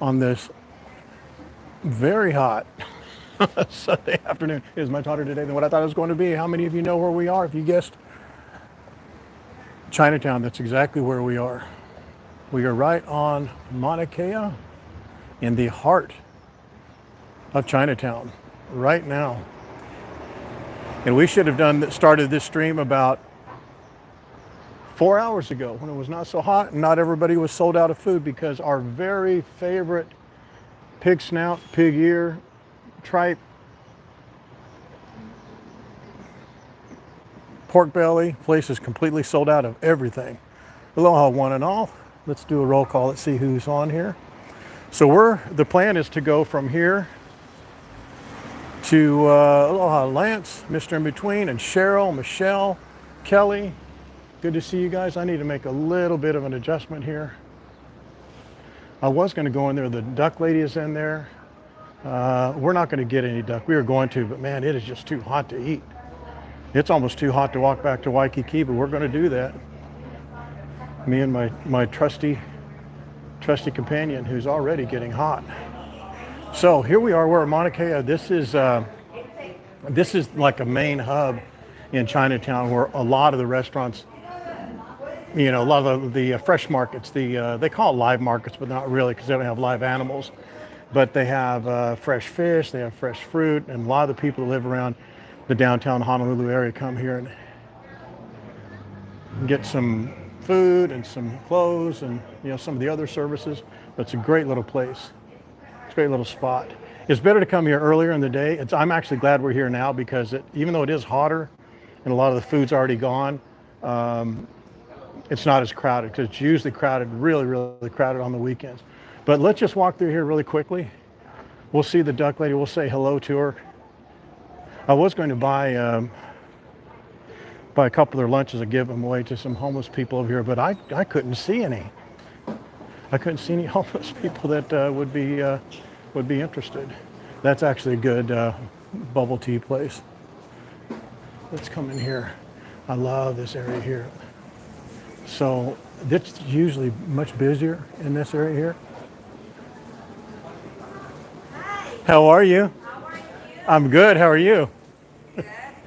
on this very hot Sunday afternoon. It is much hotter today than what I thought it was going to be. How many of you know where we are? If you guessed Chinatown, that's exactly where we are. We are right on Mauna Kea in the heart of Chinatown right now. And we should have started this stream about 4 hours ago when it was not so hot and not everybody was sold out of food, because our very favorite pig snout, pig ear, tripe, pork belly place is completely sold out of everything. Aloha one and all. Let's do a roll call. Let's see who's on here. So the plan is to go from here to Aloha Lance, Mr. In Between, and Cheryl, Michelle, Kelly. Good to see you guys. I need to make a little bit of an adjustment here. I was going to go in there. The duck lady is in there. We're not going to get any duck. We were going to, but man, it is just too hot to eat. It's almost too hot to walk back to Waikiki, but we're going to do that. Me and my trusty companion, who's already getting hot. So here we are. We're at Mauna Kea. This is like a main hub in Chinatown where a lot of the restaurants, a lot of the fresh markets, they call it live markets, but not really, because they don't have live animals. But they have fresh fish, they have fresh fruit, and a lot of the people that live around the downtown Honolulu area come here and get some food and some clothes and some of the other services. But it's a great little place. It's a great little spot. It's better to come here earlier in the day. I'm actually glad we're here now, because even though it is hotter and a lot of the food's already gone, it's not as crowded, because it's usually crowded, really, really crowded on the weekends. But let's just walk through here really quickly. We'll see the duck lady. We'll say hello to her. I was going to buy a couple of their lunches and give them away to some homeless people over here, but I couldn't see any. I couldn't see any homeless people that would be interested. That's actually a good bubble tea place. Let's come in here. I love this area here. So it's usually much busier in this area here. How are you? How are you? I'm good. How are you? Good.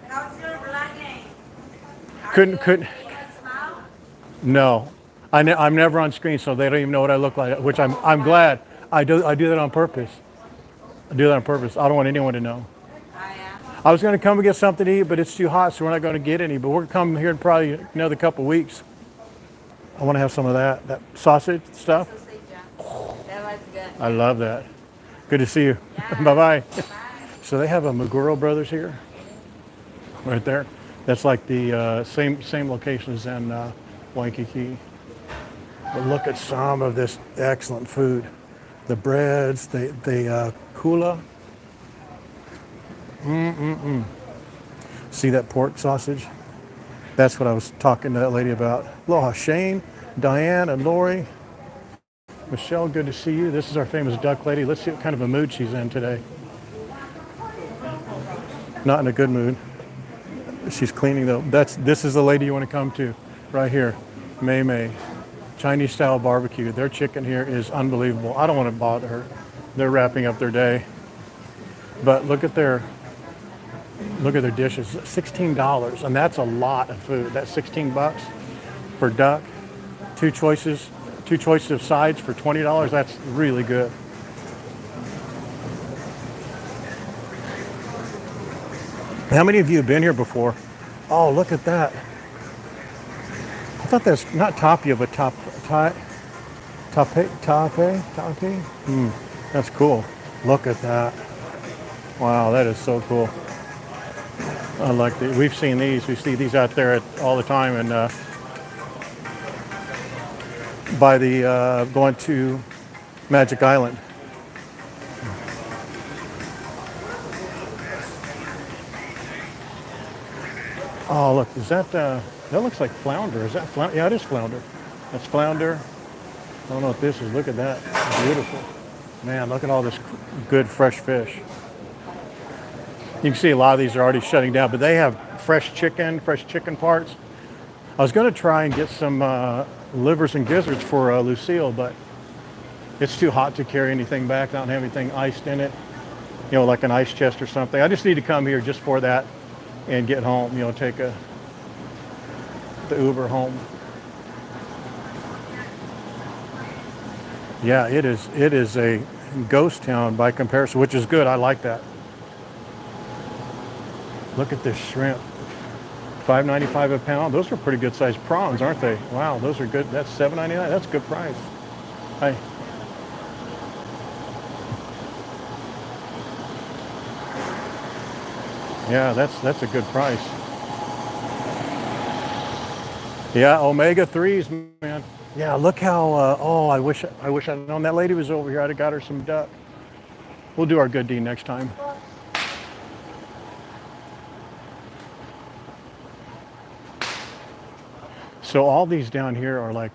How's your blood name? Couldn't. Smile? No, I'm never on screen, so they don't even know what I look like. Which I'm glad. I do that on purpose. I do that on purpose. I don't want anyone to know. I was going to come and get something to eat, but it's too hot, so we're not going to get any. But we're coming here in probably another couple of weeks. I want to have some of that sausage stuff. That was good. I love that. Good to see you. Yeah. Bye-bye. Bye. So they have a Maguro Brothers here, right there. That's like the same location as in Waikiki. But look at some of this excellent food. The breads, the kula. See that pork sausage? That's what I was talking to that lady about. Aloha, Shane, Diane, and Lori. Michelle, good to see you. This is our famous duck lady. Let's see what kind of a mood she's in today. Not in a good mood. She's cleaning though. This is the lady you want to come to, right here. Mei Mei, Chinese style barbecue. Their chicken here is unbelievable. I don't want to bother her. They're wrapping up their day. But look at their dishes. $16, and that's a lot of food. That's $16 for duck. Two choices of sides for $20. That's really good. How many of you have been here before? Oh, look at that. I thought that's not tapia, but tape. That's cool. Look at that. Wow, that is so cool. I like these. We've seen these. We see these out there all the time, and by the going to Magic Island. Oh, look, is that looks like flounder. Is that flounder? Yeah, it is flounder. That's flounder. I don't know what this is. Look at that. It's beautiful. Man, look at all this good fresh fish. You can see a lot of these are already shutting down, but they have fresh chicken parts. I was going to try and get some livers and gizzards for Lucille, but It's too hot to carry anything back. I don't have anything iced in it, like an ice chest or something. I just need to come here just for that and get home, take the Uber home. Yeah, it is a ghost town by comparison, which is good. I like that. Look at this shrimp. $5.95 a pound. Those are pretty good sized prawns, aren't they? Wow, those are good. That's $7.99. That's a good price. Hi. Yeah, that's a good price. Yeah, omega-3s, man. Yeah, look how. I wish I'd known that lady was over here. I'd have got her some duck. We'll do our good deed next time. So all these down here are like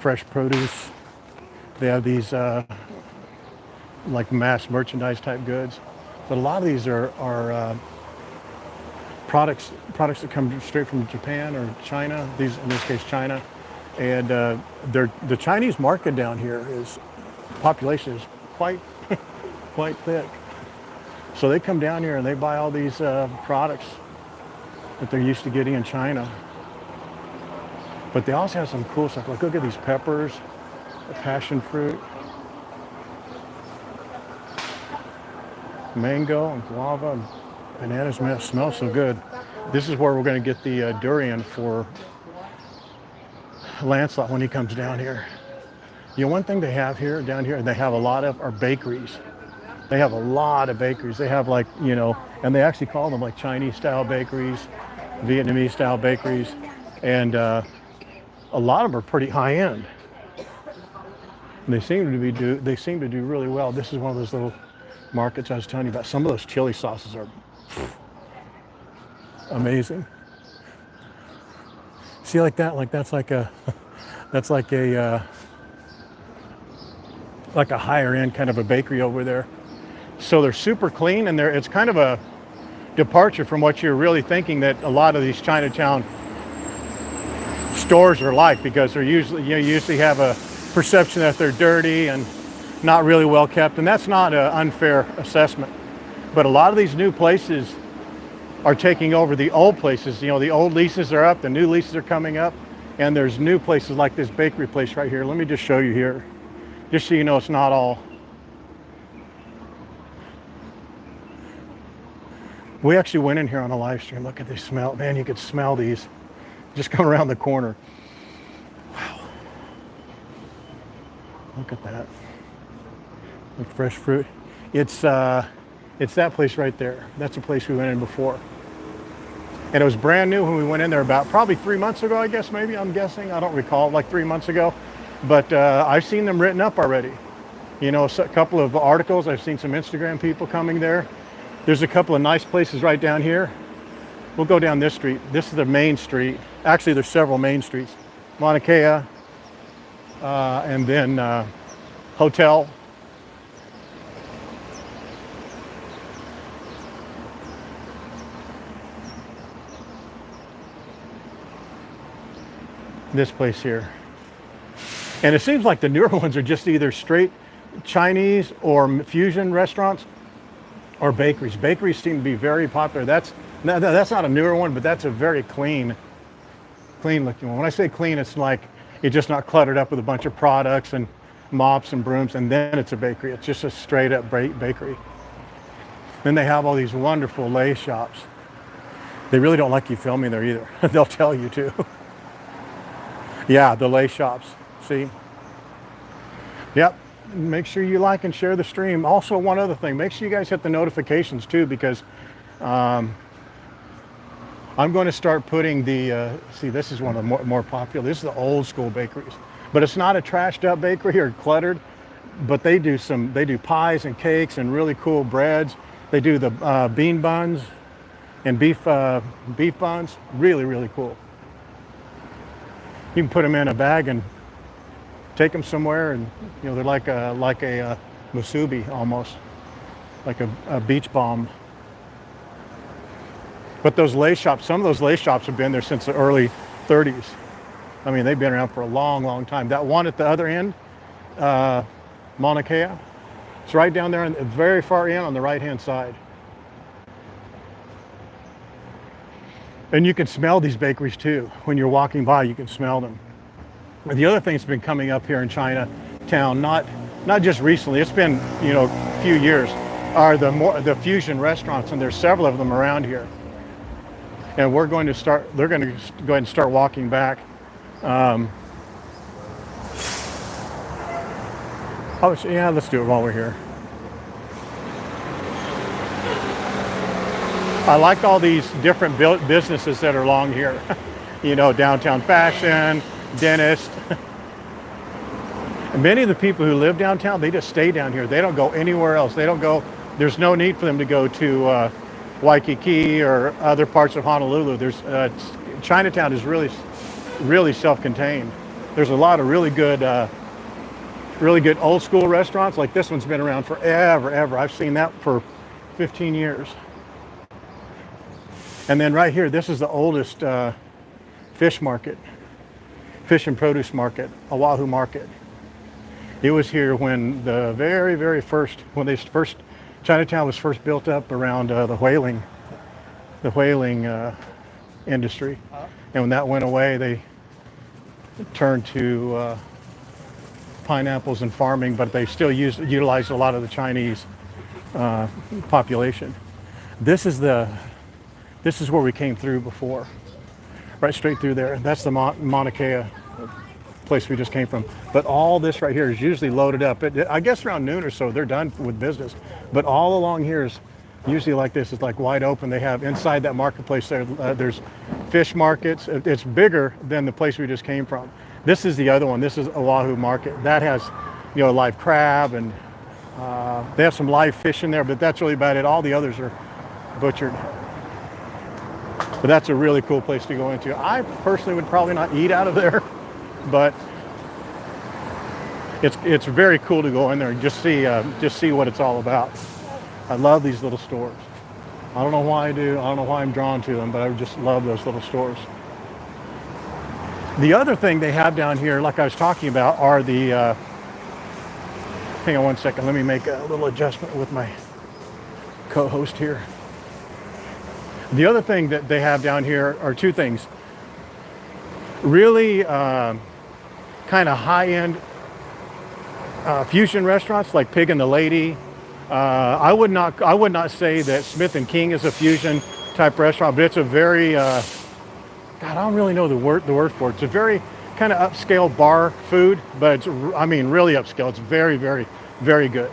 fresh produce. They have these like mass merchandise type goods, but a lot of these are products that come straight from Japan or China. These, in this case, China, and the Chinese market down here population is quite quite thick. So they come down here and they buy all these products that they're used to getting in China. But they also have some cool stuff. Like, look at these peppers, the passion fruit, mango and guava and bananas. Man, it smells so good. This is where we're going to get the durian for Lancelot when he comes down here. One thing they have down here, they have a lot of are bakeries. They have a lot of bakeries. They have like, and they actually call them like Chinese style bakeries, Vietnamese style bakeries, and a lot of them are pretty high end. And they seem to do really well. This is one of those little markets I was telling you about. Some of those chili sauces are amazing. See, like that, that's like a higher end kind of a bakery over there. So they're super clean, and it's kind of a departure from what you're really thinking that a lot of these Chinatown stores are like, because they're usually, you usually have a perception that they're dirty and not really well kept, and that's not an unfair assessment. But a lot of these new places are taking over the old places. The old leases are up, the new leases are coming up, and there's new places like this bakery place right here. Let me just show you here, just so you know it's not all. We actually went in here on a live stream. Look at this smell. Man, you could smell these just come around the corner. Wow. Look at that. The fresh fruit. It's that place right there. That's the place we went in before. And it was brand new when we went in there about probably 3 months ago, I guess, maybe, I'm guessing. I don't recall, like 3 months ago. But I've seen them written up already. A couple of articles. I've seen some Instagram people coming there. There's a couple of nice places right down here. We'll go down this street. This is the main street. Actually, there's several main streets. Mauna Kea, and then Hotel. This place here. And it seems like the newer ones are just either straight Chinese or fusion restaurants or bakeries. Bakeries seem to be very popular. That's not a newer one, but that's a very clean looking one. When I say clean, it's like it's just not cluttered up with a bunch of products and mops and brooms, and then it's a bakery. It's just a straight up bakery. Then they have all these wonderful lei shops. They really don't like you filming there either. They'll tell you to. Yeah, the lei shops. See? Yep. Make sure you like and share the stream. Also, one other thing, make sure you guys hit the notifications too, because I'm going to start putting the, see, this is one of the more popular. This is the old school bakeries, but it's not a trashed up bakery or cluttered, but they do pies and cakes and really cool breads. They do the bean buns and beef buns. Really, really cool. You can put them in a bag and take them somewhere, and they're like a musubi almost, like a beach bomb. But those lei shops, some of those lei shops have been there since the early 30s. I mean, they've been around for a long, long time. That one at the other end, Mauna Kea. It's right down there, and very far in on the right-hand side. And you can smell these bakeries too. When you're walking by, you can smell them. And the other thing that's been coming up here in Chinatown, not just recently, it's been, a few years, are the fusion restaurants, and there's several of them around here. And they're going to go ahead and start walking back. Let's do it while we're here. I like all these different businesses that are along here. Downtown fashion, dentist. And many of the people who live downtown, they just stay down here. They don't go anywhere else. There's no need for them to go to Waikiki or other parts of Honolulu. Chinatown is really, really self-contained. There's a lot of really good old school restaurants. Like this one's been around forever, ever. I've seen that for 15 years. And then right here, this is the oldest fish and produce market, Oahu market. It was here when the very, very first, Chinatown was first built up around the whaling industry. And when that went away, they turned to pineapples and farming, but they still utilized a lot of the Chinese population. This is where we came through before, right straight through there. That's the Mauna Kea place we just came from. But all this right here is usually loaded up. I guess around noon or so, they're done with business. But all along here is usually like this. It's like wide open. They have inside that marketplace there, there's fish markets. It's bigger than the place we just came from. This is the other one. This is Oahu Market. That has, live crab, and they have some live fish in there, but that's really about it. All the others are butchered. But that's a really cool place to go into. I personally would probably not eat out of there, but it's very cool to go in there and just see what it's all about. I love these little stores. I don't know why I do. I don't know why I'm drawn to them, but I just love those little stores. The other thing they have down here, like I was talking about, are the, hang on one second, let me make a little adjustment with my co-host here. The other thing that they have down here are two things. Really kind of high-end fusion restaurants like Pig and the Lady. I would not say that Smith and King is a fusion type restaurant, but it's a very I don't really know the word for it. It's a very kind of upscale bar food, but it's really upscale. It's very, very, very good.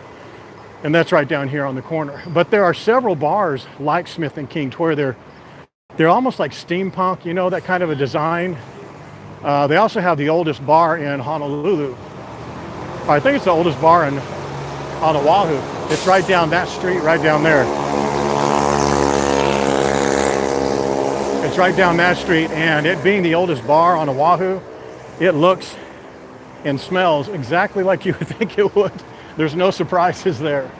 And that's right down here on the corner. But there are several bars like Smith and King to where they're almost like steampunk, that kind of a design. They also have the oldest bar in Honolulu. I think it's the oldest bar on Oahu. It's right down that street, right down there. It's right down that street, and it being the oldest bar on Oahu, it looks and smells exactly like you would think it would. There's no surprises there.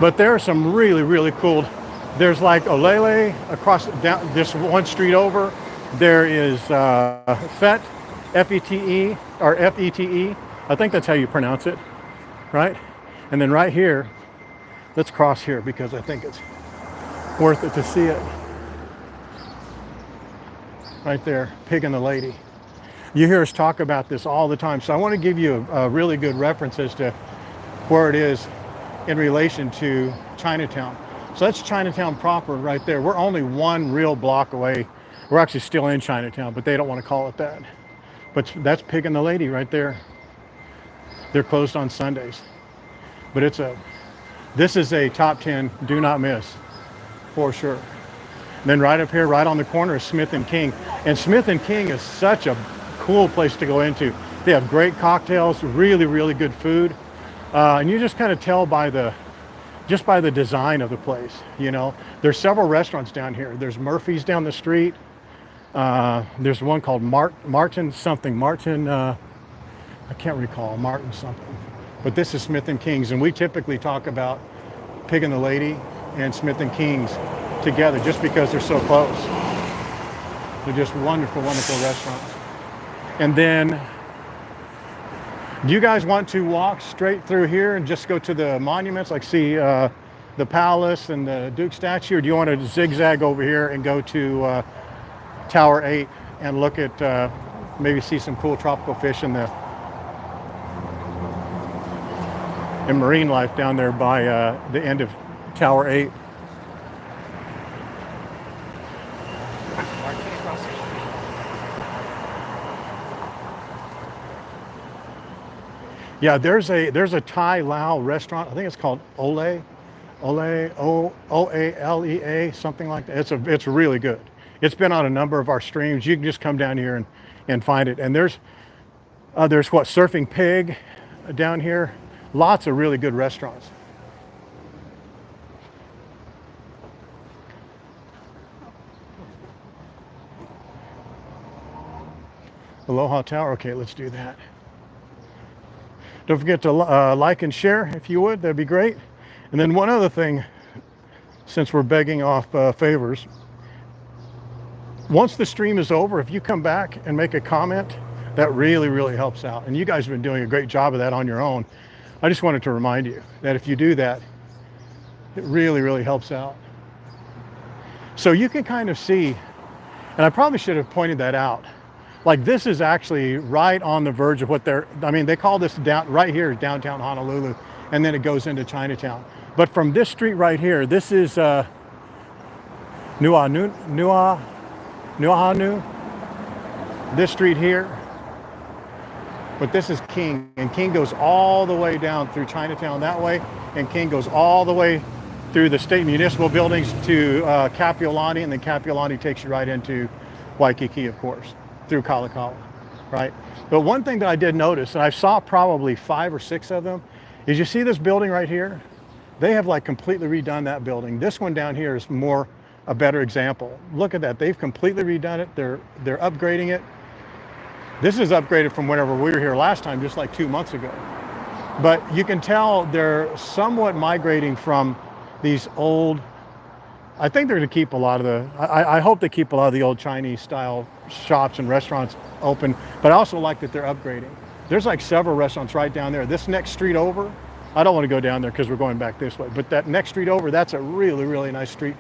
But there are some really, really cool. There's like Olele across down this one street over. There is Fete, F-E-T-E, or F-E-T-E. I think that's how you pronounce it, right? And then right here, let's cross here because I think it's worth it to see it. Right there, Pig and the Lady. You hear us talk about this all the time, so I want to give you a really good reference as to where it is in relation to Chinatown. So that's Chinatown proper right there. We're only one real block away. We're actually still in Chinatown, but they don't want to call it that. But that's Pig and the Lady right there. They're closed on Sundays. But this is a top 10 do not miss for sure. And then right up here, right on the corner is Smith and King. And Smith and King is such a cool place to go into. They have great cocktails, really, really good food. And you just kind of tell by the design of the place, There's several restaurants down here. There's Murphy's down the street. There's one called Martin something. I can't recall, Martin something. But this is Smith and King's, and we typically talk about Pig and the Lady and Smith and King's together just because they're so close. They're just wonderful, wonderful restaurants. And then Do you guys want to walk straight through here and just go to the monuments, like see the palace and the Duke statue, or do you want to zigzag over here and go to Tower 8 and look at maybe see some cool tropical fish in the marine life down there by the end of Tower 8? Yeah, there's a Thai Lao restaurant. I think it's called Ole, O-A-L-E-A, something like that. It's really good. It's been on a number of our streams. You can just come down here and find it. And there's what, Surfing Pig down here. Lots of really good restaurants. Aloha Tower. Okay, let's do that. Don't forget to like and share if you would. That'd be great. And then one other thing, since we're begging off favors, once the stream is over, if you come back and make a comment, that really, really helps out. And you guys have been doing a great job of that on your own. I just wanted to remind you that if you do that, it really, really helps out. So you can kind of see, and I probably should have pointed that out, like this is actually right on the verge of what they call this right here is downtown Honolulu, and then it goes into Chinatown. But from this street right here, this is Nuahanu, this street here. But this is King, and King goes all the way down through Chinatown that way, and King goes all the way through the state municipal buildings to Kapiolani, and then Kapiolani takes you right into Waikiki, of course, through Kaka'ako, right? But one thing that I did notice, and I saw probably 5 or 6 of them, is you see this building right here? They have like completely redone that building. This one down here is a better example. Look at that, they've completely redone it. They're upgrading it. This is upgraded from whenever we were here last time, just like 2 months ago. But you can tell they're somewhat migrating from these old, I think they're going to keep a lot of I hope they keep a lot of the old Chinese style shops and restaurants open, but I also like that they're upgrading. There's like several restaurants right down there. This next street over, I don't want to go down there because we're going back this way, but that next street over, that's a really, really nice street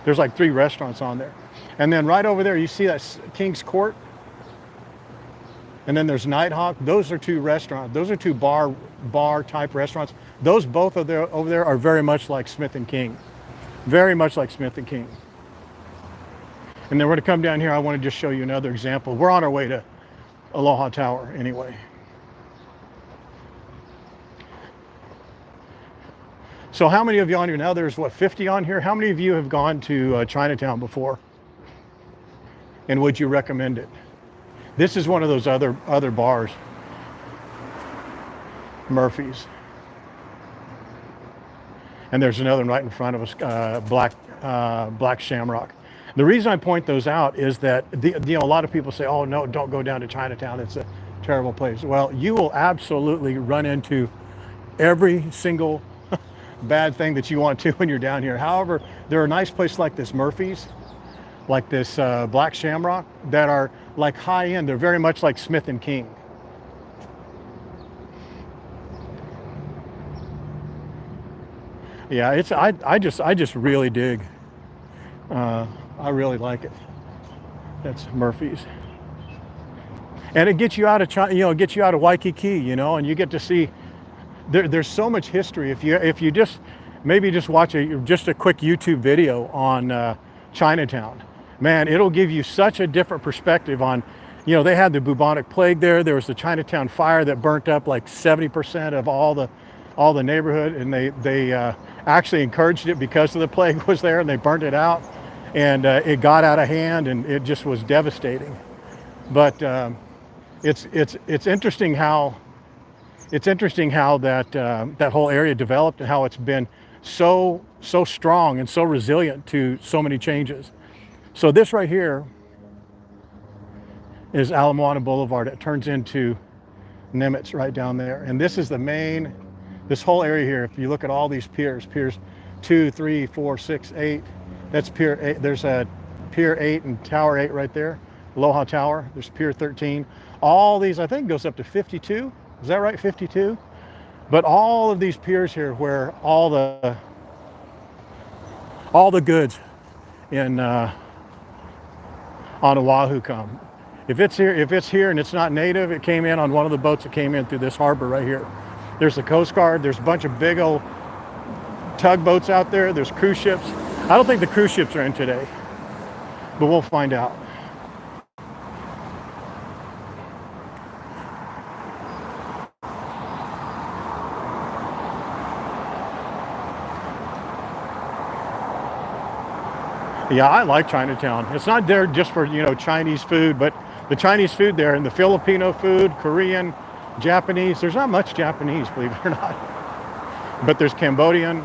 there's like 3 restaurants on there. And then right over there, you see that King's Court? And then there's Nighthawk. Those are 2 restaurants. Those are 2 bar type restaurants. Those both over there are very much like Smith and King. Very much like Smith and King. And then we're going to come down here. I want to just show you another example. We're on our way to Aloha Tower anyway. So how many of you on here now? There's what, 50 on here? How many of you have gone to Chinatown before? And would you recommend it? This is one of those other bars. Murphy's. And there's another one right in front of us, Black Shamrock. The reason I point those out is that a lot of people say, oh no, don't go down to Chinatown, it's a terrible place. Well, you will absolutely run into every single bad thing that you want to when you're down here. However, there are nice places like this Murphy's, like this Black Shamrock, that are like high end. They're very much like Smith and King. Yeah, I just really dig. I really like it. That's Murphy's, and it gets you out of China, gets you out of Waikiki, and you get to see. There's so much history. If you just watch a quick YouTube video on Chinatown, man, it'll give you such a different perspective on. They had the bubonic plague there. There was the Chinatown fire that burnt up like 70% of all the neighborhood, and they actually encouraged it because of the plague was there, and they burnt it out, and it got out of hand, and it just was devastating. But it's interesting how that whole area developed, and how it's been so strong and so resilient to so many changes. So this right here is Ala Moana Boulevard. It turns into Nimitz right down there, and this is the main. This whole area here, if you look at all these piers 2, 3, 4, 6, 8, that's Pier 8. There's a Pier 8 and Tower 8 right there, Aloha Tower. There's Pier 13. All these, I think, goes up to 52. Is that right? 52? But all of these piers here where all the goods in on Oahu come. If it's here and it's not native, it came in on one of the boats that came in through this harbor right here. There's the Coast Guard. There's a bunch of big old tugboats out there. There's cruise ships. I don't think the cruise ships are in today, but we'll find out. Yeah, I like Chinatown. It's not there just for, Chinese food, but the Chinese food there and the Filipino food, Korean, Japanese. There's not much Japanese, believe it or not. But there's Cambodian.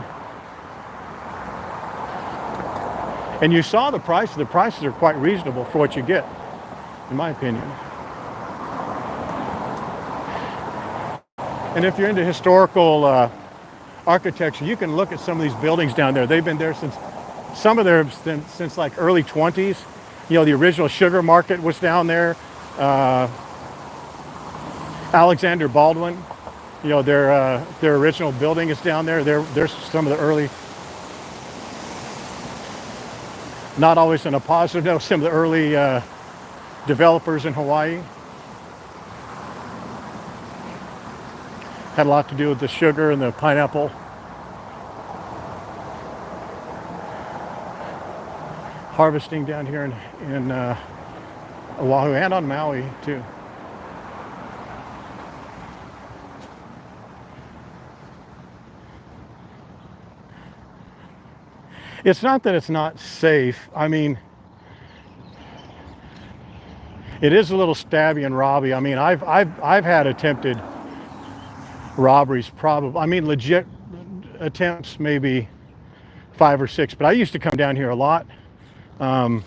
And you saw the prices. The prices are quite reasonable for what you get, in my opinion. And if you're into historical architecture, you can look at some of these buildings down there. They've been there since since like early 20s. The original sugar market was down there. Alexander Baldwin, their original building is down there. There's some of the early, not always in a positive note, some of the early developers in Hawaii. Had a lot to do with the sugar and the pineapple. Harvesting down here in Oahu and on Maui too. It's not that it's not safe. I mean, it is a little stabby and robby. I mean, I've had attempted robberies, probably. I mean, legit attempts, maybe 5 or 6. But I used to come down here a lot. And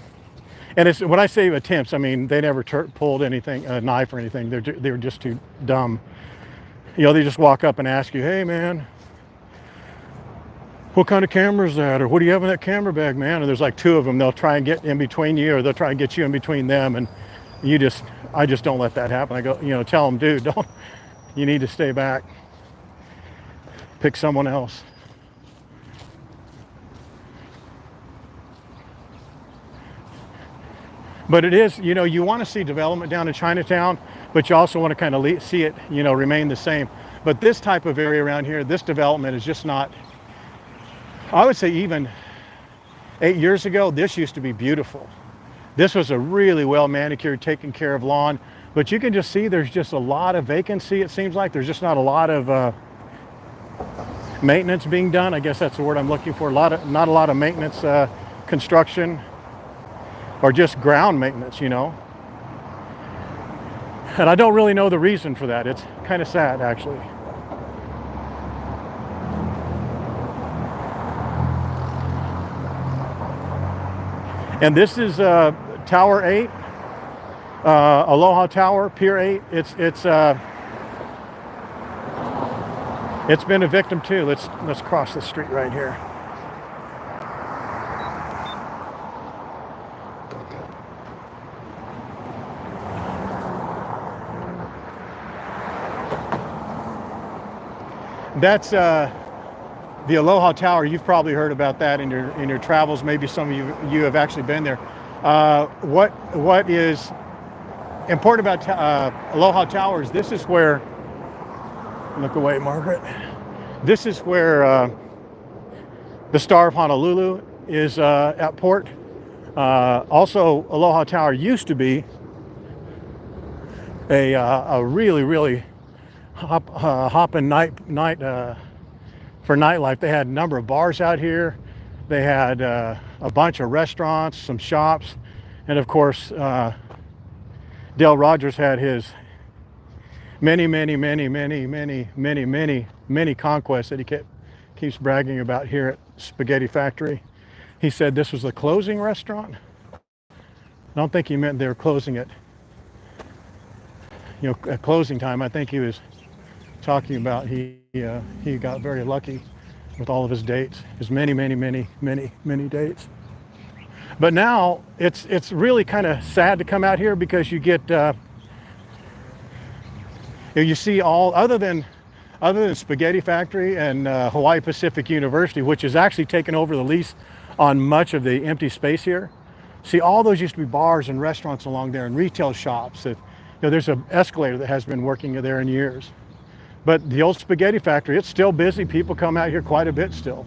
it's, when I say attempts, I mean, they never pulled anything, a knife or anything. They were just too dumb. They just walk up and ask you, hey man, what kind of camera is that? Or what do you have in that camera bag, man? And there's like 2 of them. They'll try and get in between you, or they'll try and get you in between them. And I just don't let that happen. I go, tell them, dude, you need to stay back. Pick someone else. But it is, you want to see development down in Chinatown, but you also want to kind of see it, remain the same. But this type of area around here, this development is just not, I would say even 8 years ago, this used to be beautiful. This was a really well manicured, taken care of lawn, but you can just see there's just a lot of vacancy, it seems like. There's just not a lot of maintenance being done. I guess that's the word I'm looking for. Not a lot of maintenance, construction. Or just ground maintenance, And I don't really know the reason for that. It's kind of sad, actually. And this is Tower 8, Aloha Tower, Pier 8. It's been a victim too. Let's cross the street right here. That's the Aloha Tower. You've probably heard about that in your travels. Maybe some of you have actually been there. What is important about Aloha Tower is this is where, look away, Margaret. This is where the Star of Honolulu is at port. Also, Aloha Tower used to be a really hopping night for nightlife. They had a number of bars out here. They had a bunch of restaurants, some shops, and of course Dale Rogers had his many conquests that he keeps bragging about here at Spaghetti Factory. He said this was the closing restaurant. I don't think he meant they were closing it, at closing time. I think he was talking about he got very lucky with all of his dates, his many dates. But now it's really kind of sad to come out here because you get You see all other than Spaghetti Factory and Hawaii Pacific University, which has actually taken over the lease on much of the empty space here. See, all those used to be bars and restaurants along there and retail shops. There's an escalator that has been working there in years. But the old Spaghetti Factory, it's still busy. People come out here quite a bit still.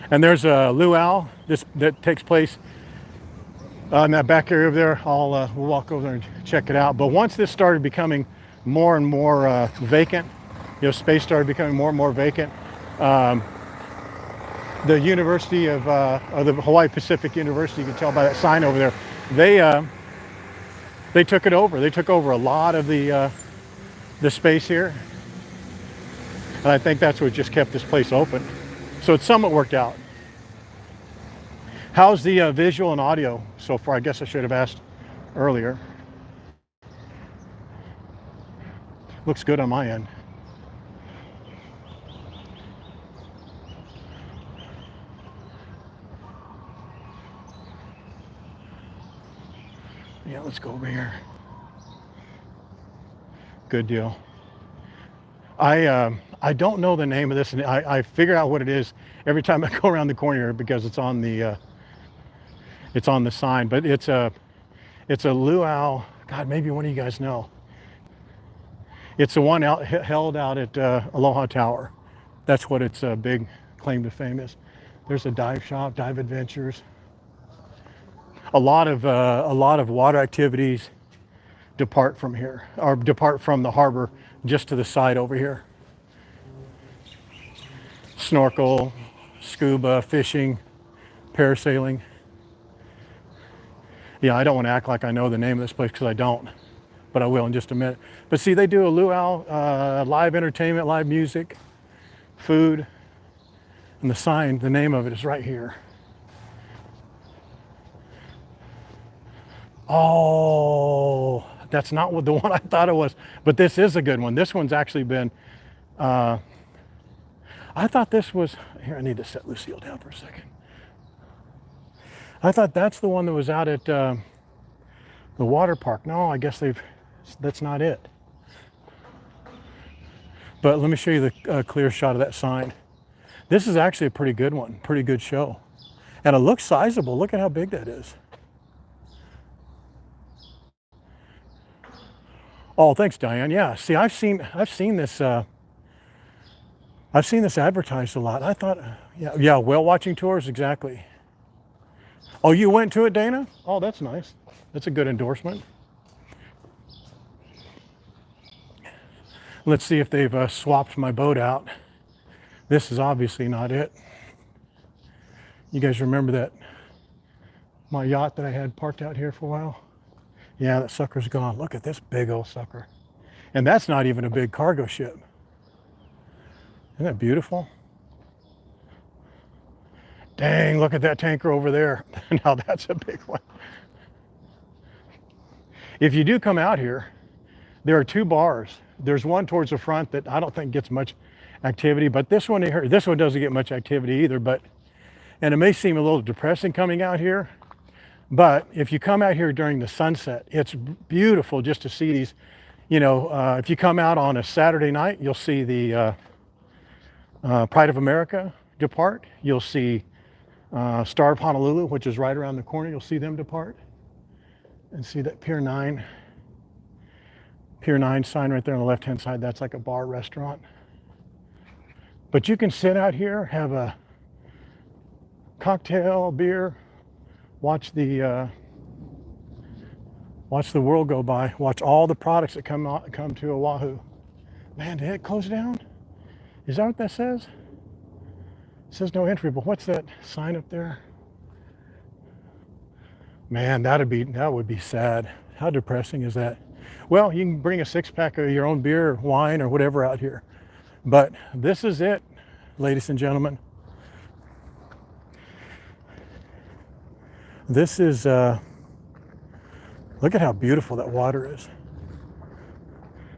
And there's a luau that takes place in that back area over there. We'll walk over there and check it out. But once this started becoming more and more vacant, space started becoming more and more vacant. The University of the Hawaii Pacific University, you can tell by that sign over there, they took it over. They took over a lot of the space here, and I think that's what just kept this place open. So it's somewhat worked out. How's the visual and audio so far? I guess I should have asked earlier. Looks good on my end. Yeah, let's go over here. Good deal. I don't know the name of this, and I figure out what it is every time I go around the corner here because it's on the sign. But it's a luau. God, maybe one of you guys know. It's the one held out at Aloha Tower. That's what its big claim to fame is. There's a dive shop, Dive Adventures. A lot of water activities depart from here, or depart from the harbor just to the side over here. Snorkel, scuba, fishing, parasailing. Yeah, I don't want to act like I know the name of this place because I don't, but I will in just a minute. But see, they do a luau, live entertainment, live music, food, and the sign, the name of it is right here. Oh, that's not what the one I thought it was, but this is a good one. This one's actually been, I thought this was, here, I need to set Lucille down for a second. I thought that's the one that was out at the water park. No, I guess that's not it. But let me show you the clear shot of that sign. This is actually a pretty good one, pretty good show. And it looks sizable. Look at how big that is. Oh, thanks, Diane. Yeah, see, I've seen this advertised a lot. I thought, yeah, whale watching tours, exactly. Oh, you went to it, Dana? Oh, that's nice. That's a good endorsement. Let's see if they've swapped my boat out. This is obviously not it. You guys remember that my yacht that I had parked out here for a while? Yeah, that sucker's gone. Look at this big old sucker. And that's not even a big cargo ship. Isn't that beautiful? Dang, look at that tanker over there. Now that's a big one. If you do come out here, there are two bars. There's one towards the front that I don't think gets much activity, but this one doesn't get much activity either. And it may seem a little depressing coming out here, but if you come out here during the sunset, it's beautiful just to see these. If you come out on a Saturday night, you'll see the Pride of America depart. You'll see Star of Honolulu, which is right around the corner. You'll see them depart. And see that Pier 9 sign right there on the left-hand side. That's like a bar restaurant. But you can sit out here, have a cocktail, beer, watch the world go by. Watch all the products that come to Oahu. Man, did it close down? Is that what that says? It says no entry, but what's that sign up there? Man, that would be sad. How depressing is that? Well, you can bring a 6-pack of your own beer or wine or whatever out here. But this is it, ladies and gentlemen. This is, look at how beautiful that water is.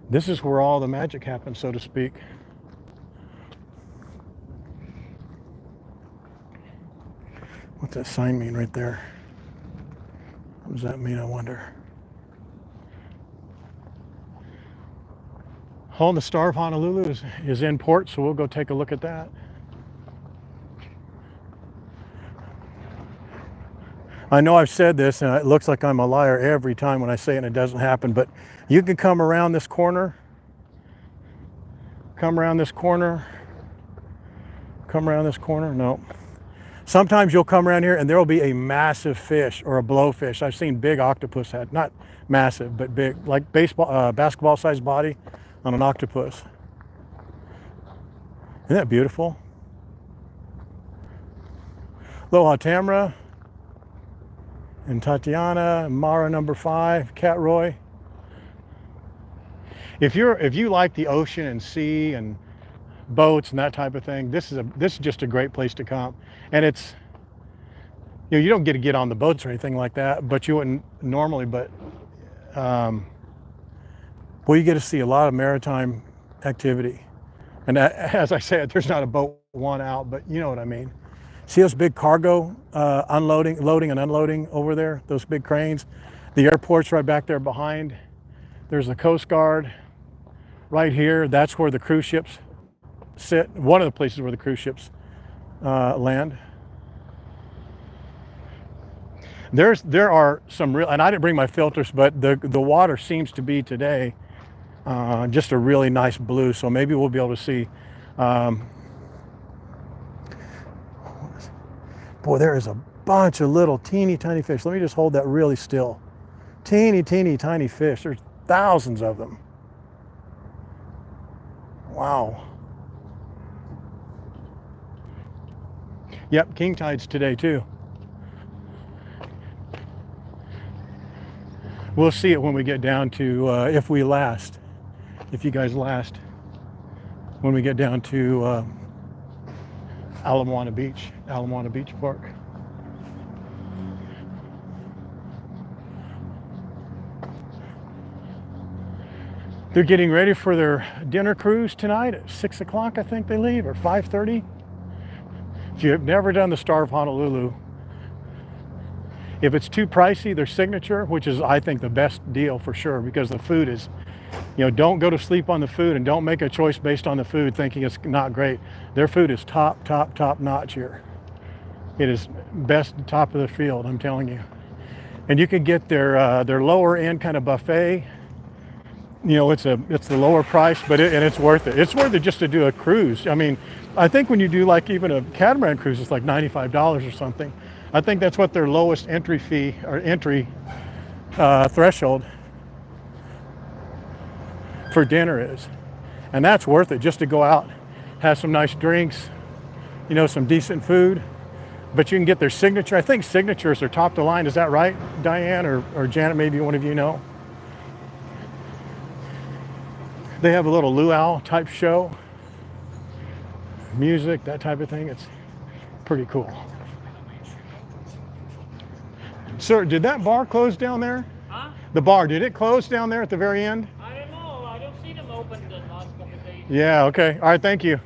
This is where all the magic happens, so to speak. What's that sign mean right there? What does that mean, I wonder? Hole in the Star of Honolulu is in port, so we'll go take a look at that. I know I've said this, and it looks like I'm a liar every time when I say it and it doesn't happen, but you can come around this corner, come around this corner, no. Sometimes you'll come around here and there will be a massive fish or a blowfish. I've seen big octopus head, not massive, but big, like basketball sized body on an octopus. Isn't that beautiful? Aloha Tower and Tatiana, Mara number 5, Cat Roy. If you like the ocean and sea and boats and that type of thing, this is just a great place to come. And it's, you don't get to get on the boats or anything like that, but you wouldn't normally, but well, you get to see a lot of maritime activity. And as I said, there's not a boat one out, but you know what I mean. See those big cargo loading and unloading over there, those big cranes? The airport's right back there behind. There's the Coast Guard right here. That's where the cruise ships sit. One of the places where the cruise ships land. There are some real, and I didn't bring my filters, but the water seems to be today just a really nice blue. So maybe we'll be able to see. Boy, there is a bunch of little teeny tiny fish. Let me just hold that really still. Teeny tiny fish. There's thousands of them. Wow. Yep, king tides today too. We'll see it when we get down to, if we last, if you guys last, when we get down to Ala Moana Beach Park. They're getting ready for their dinner cruise tonight at 6 o'clock, I think they leave, or 5:30. If you've never done the Star of Honolulu, if it's too pricey, their signature, which is, I think, the best deal for sure, because the food is, don't go to sleep on the food and don't make a choice based on the food thinking it's not great. Their food is top notch here. It is best, top of the field, I'm telling you. And you can get their lower end kind of buffet. It's the lower price, but it's worth it. It's worth it just to do a cruise. I mean, I think when you do like even a catamaran cruise, it's like $95 or something. I think that's what their lowest entry fee or entry threshold for dinner is. And that's worth it, just to go out, have some nice drinks, some decent food. But you can get their signature. I think signatures are top of the line. Is that right, Diane or Janet? Maybe one of you know. They have a little luau type show, music, that type of thing. It's pretty cool. Sir, did that bar close down there? Huh? The bar, did it close down there at the very end? I don't know. I don't see them open the last couple of days. Yeah, okay. All right, thank you.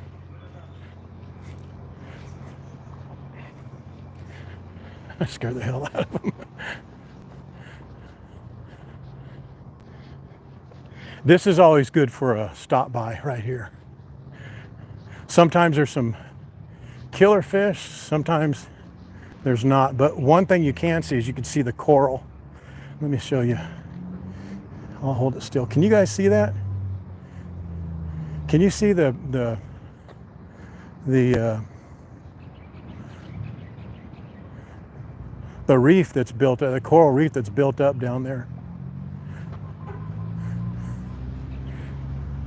I scared the hell out of them. This is always good for a stop by right here. Sometimes there's some killer fish, sometimes there's not. But one thing you can see is you can see the coral. Let me show you. I'll hold it still. Can you guys see that? Can you see the reef that's built up, the coral reef that's built up down there?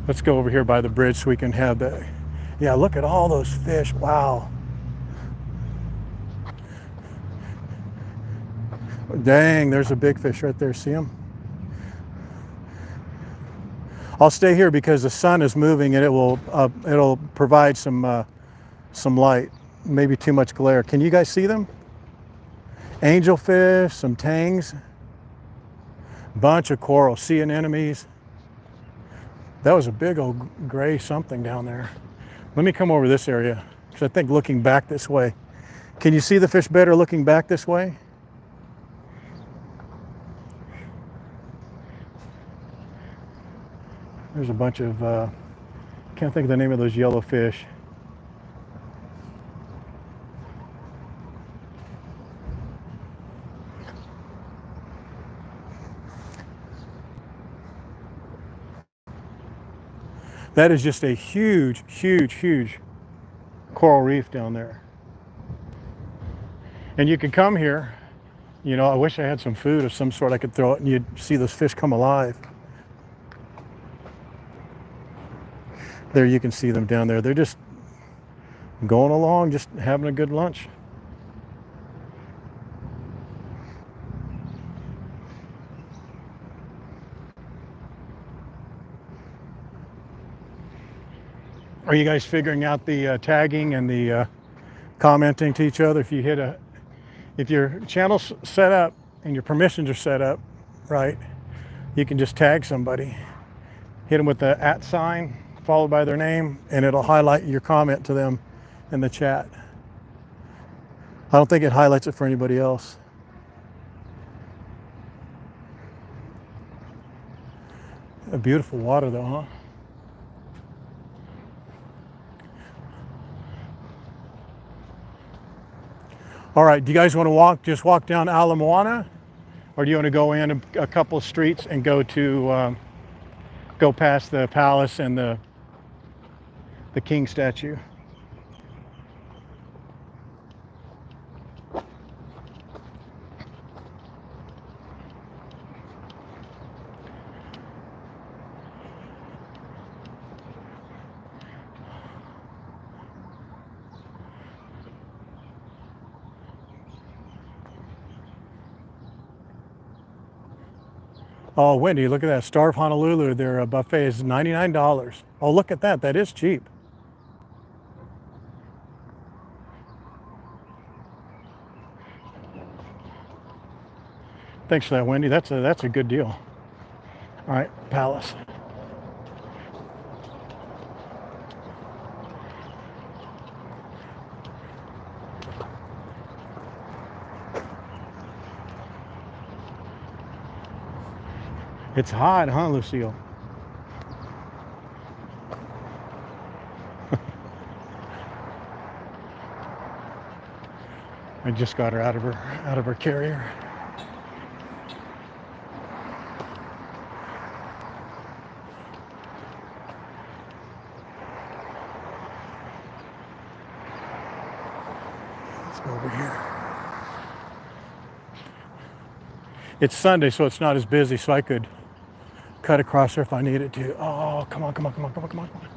Let's go over here by the bridge so we can have that. Yeah, look at all those fish. Wow. Dang, there's a big fish right there. See him? I'll stay here because the sun is moving and it'll provide some light. Maybe too much glare. Can you guys see them? Angelfish, some tangs, bunch of coral, sea anemones. That was a big old gray something down there. Let me come over this area, because I think looking back this way. Can you see the fish better looking back this way? There's a bunch of, can't think of the name of those yellow fish. That is just a huge, huge, huge coral reef down there. And you can come here, you know, I wish I had some food of some sort I could throw it and you'd see those fish come alive. There you can see them down there. They're just going along, just having a good lunch. Are you guys figuring out the tagging and the commenting to each other? If your channel's set up and your permissions are set up, right, you can just tag somebody. Hit them with the @ sign, followed by their name, and it'll highlight your comment to them in the chat. I don't think it highlights it for anybody else. A beautiful water though, huh? All right, do you guys want to just walk down Ala Moana? Or do you want to go in a couple of streets and go past the palace and the king statue? Oh, Wendy, look at that. Star of Honolulu, their buffet is $99. Oh, look at that. That is cheap. Thanks for that, Wendy. That's a good deal. All right, Palace. It's hot, huh, Lucille? I just got her out of her carrier. Let's go over here. It's Sunday, so it's not as busy, so I could cut across there if I needed to. Oh, come on, come on, come on, come on, come on, come on.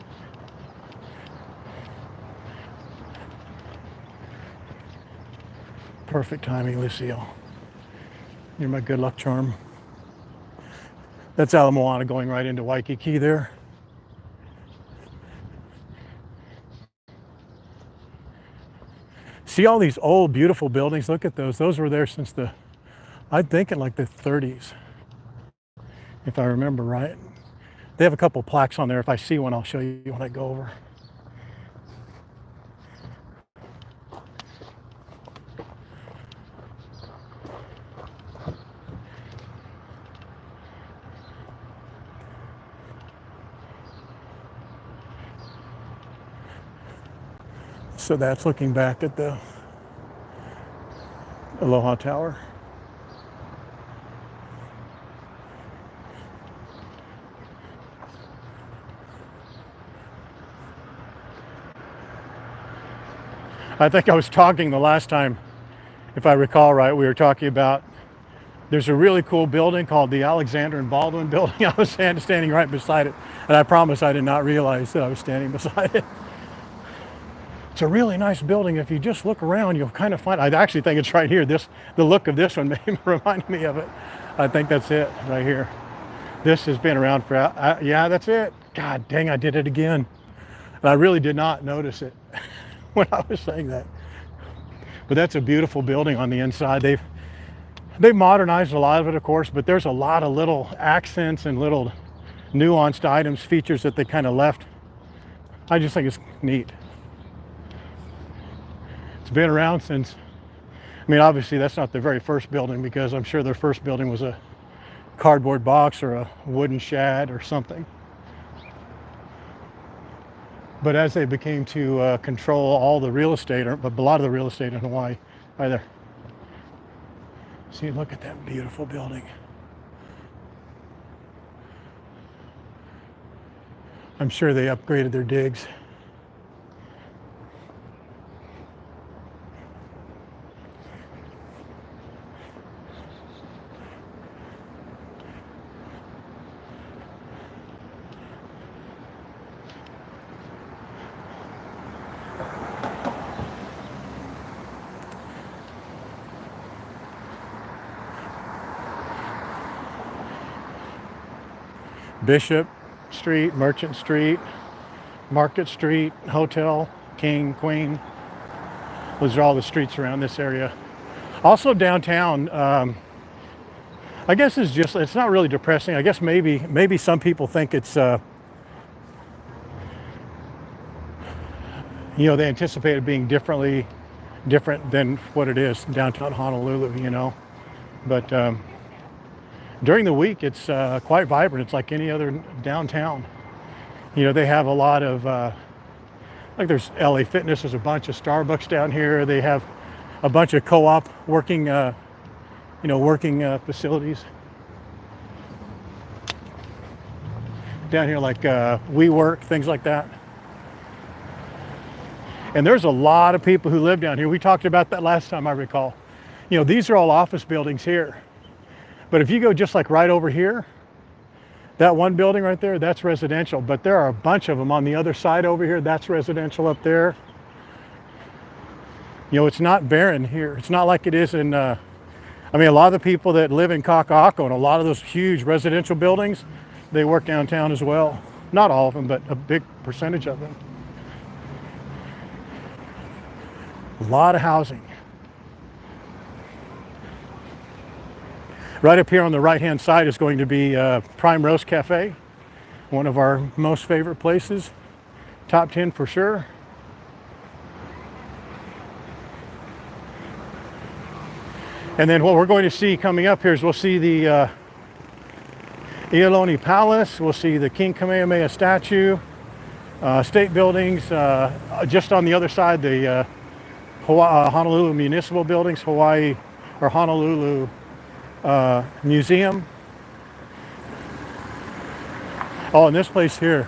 Perfect timing, Lucille. You're my good luck charm. That's Ala Moana going right into Waikiki there. See all these old, beautiful buildings? Look at those. Those were there since I think in like the 30s. If I remember right. They have a couple plaques on there. If I see one, I'll show you when I go over. So that's looking back at the Aloha Tower. I think I was talking the last time, if I recall right, we were talking about there's a really cool building called the Alexander and Baldwin building. I was standing right beside it, and I promise I did not realize that I was standing beside it. It's a really nice building. If you just look around, you'll kind of find, I actually think it's right here. The look of this one reminded me of it. I think that's it right here. This has been around for, yeah, that's it. God dang, I did it again. And I really did not notice it when I was saying that. But that's a beautiful building on the inside. They've modernized a lot of it, of course, but there's a lot of little accents and little nuanced items, features that they kind of left. I just think it's neat. It's been around since, I mean, obviously that's not the very first building, because I'm sure their first building was a cardboard box or a wooden shed or something. But as they became to control all the real estate, or a lot of the real estate in Hawaii, right there. See, look at that beautiful building. I'm sure they upgraded their digs. Bishop Street, Merchant Street, Market Street, Hotel, King, Queen. Those are all the streets around this area. Also downtown, I guess it's not really depressing. I guess maybe some people think it's, they anticipate it being different than what it is downtown Honolulu, But during the week, it's quite vibrant. It's like any other downtown. They have a lot of, like there's LA Fitness, there's a bunch of Starbucks down here. They have a bunch of co-op working, facilities. Down here like WeWork, things like that. And there's a lot of people who live down here. We talked about that last time, I recall. These are all office buildings here. But if you go just like right over here, that one building right there, that's residential. But there are a bunch of them on the other side over here. That's residential up there. It's not barren here. It's not like it is in, a lot of the people that live in Kaka'ako and a lot of those huge residential buildings, they work downtown as well. Not all of them, but a big percentage of them. A lot of housing. Right up here on the right-hand side is going to be Prime Roast Cafe, one of our most favorite places. Top 10 for sure. And then what we're going to see coming up here is we'll see the Iolani Palace, we'll see the King Kamehameha Statue, state buildings, just on the other side, the Honolulu Municipal Buildings, Hawaii, or Honolulu Museum. Oh, and this place here,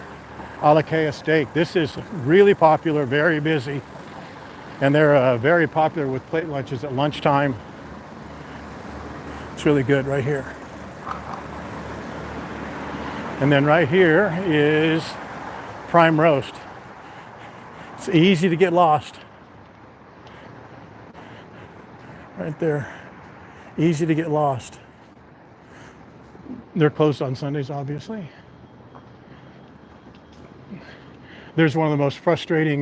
Aloha Steak. This is really popular, very busy. And they're very popular with plate lunches at lunchtime. It's really good right here. And then right here is Prime Roast. It's easy to get lost. Right there. Easy to get lost. They're closed on Sundays, obviously. There's one of the most frustrating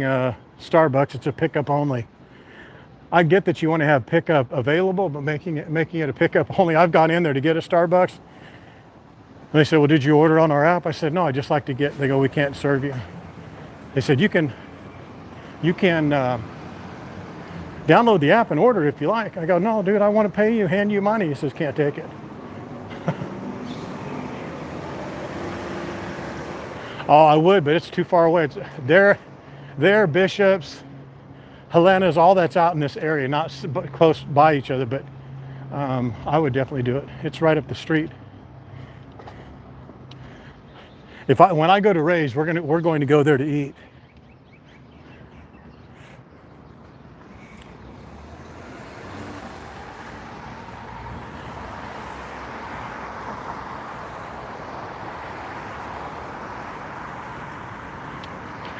Starbucks. It's a pickup only. I get that you want to have pickup available, but making it a pickup only. I've gone in there to get a Starbucks. And they said, well, did you order on our app? I said, no, I just like to get, they go, we can't serve you. They said, you can download the app and order it if you like. I go, no, dude, I want to pay you, hand you money. He says, can't take it. Oh, I would, but it's too far away. It's there, Bishops, Helena's, all that's out in this area, not close by each other, but I would definitely do it. It's right up the street. When I go to Ray's, we're going to go there to eat.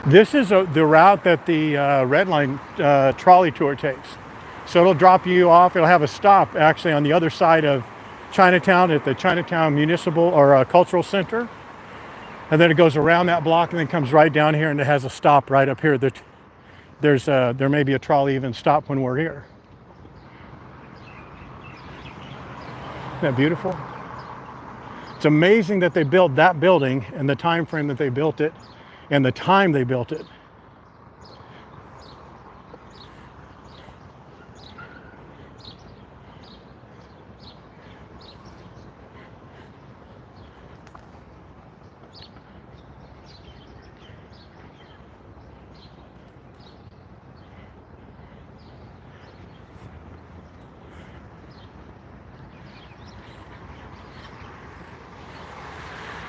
This is the route that the Red Line trolley tour takes. So it'll drop you off. It'll have a stop actually on the other side of Chinatown at the Chinatown Municipal or Cultural Center. And then it goes around that block and then comes right down here, and it has a stop right up here. There may be a trolley even stop when we're here. Isn't that beautiful? It's amazing that they built that building and the time frame that they built it and the time they built it.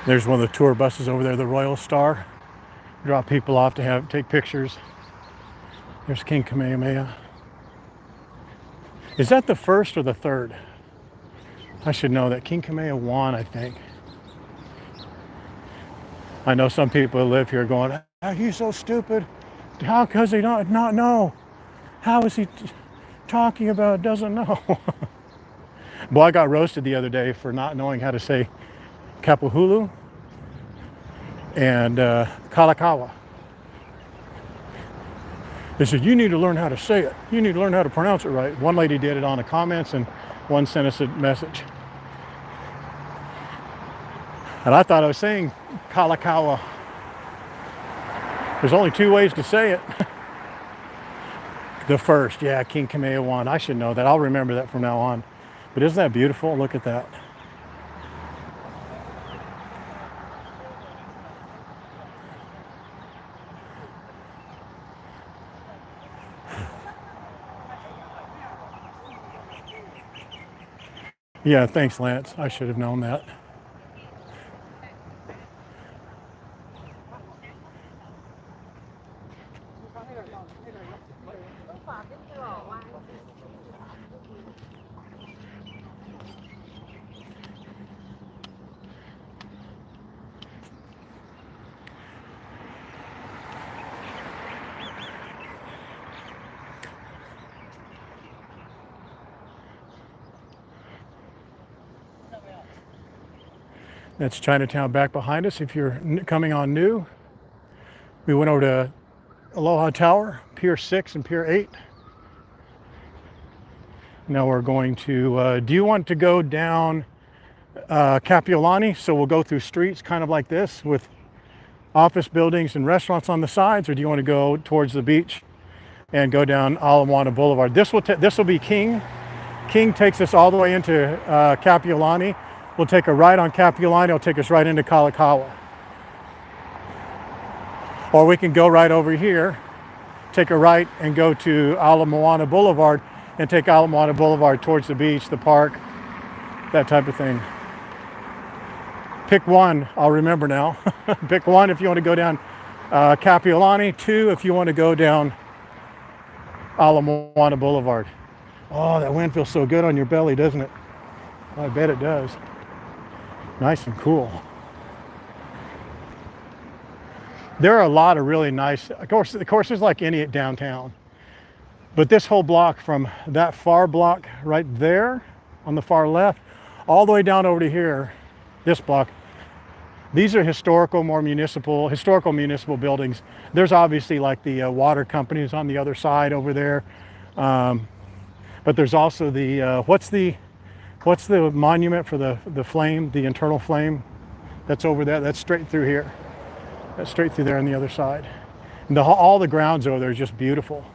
There's one of the tour buses over there, the Royal Star. Drop people off to take pictures. There's King Kamehameha. Is that the first or the third? I should know that. King Kamehameha won, I think. I know some people who live here going, "Are you so stupid? How does he not know? How is he talking about doesn't know?" Boy, I got roasted the other day for not knowing how to say Kapahulu and Kalakaua. They said, "You need to learn how to say it. You need to learn how to pronounce it right." One lady did it on the comments and one sent us a message. And I thought I was saying Kalakaua. There's only two ways to say it. The first, yeah, King Kamehameha won. I should know that. I'll remember that from now on. But isn't that beautiful? Look at that. Yeah, thanks, Lance. I should have known that. That's Chinatown back behind us. If you're coming on new, we went over to Aloha Tower, Pier 6 and Pier 8. Now we're going to, do you want to go down Kapiolani? So we'll go through streets kind of like this with office buildings and restaurants on the sides, or do you want to go towards the beach and go down Ala Moana Boulevard? This will be King. King takes us all the way into Kapiolani. We'll take a right on Kapiolani. It'll take us right into Kaka'ako. Or we can go right over here, take a right and go to Ala Moana Boulevard and take Ala Moana Boulevard towards the beach, the park, that type of thing. Pick one, I'll remember now. Pick one if you want to go down Kapiolani, two if you want to go down Ala Moana Boulevard. Oh, that wind feels so good on your belly, doesn't it? I bet it does. Nice and cool. There are a lot of really nice, of course there's like any downtown, but this whole block from that far block right there on the far left, all the way down over to here, this block, these are historical municipal buildings. There's obviously like the water companies on the other side over there. But there's also the, what's the monument for the flame, the internal flame? That's over there, that's straight through here. That's straight through there on the other side. And all the grounds over there is just beautiful.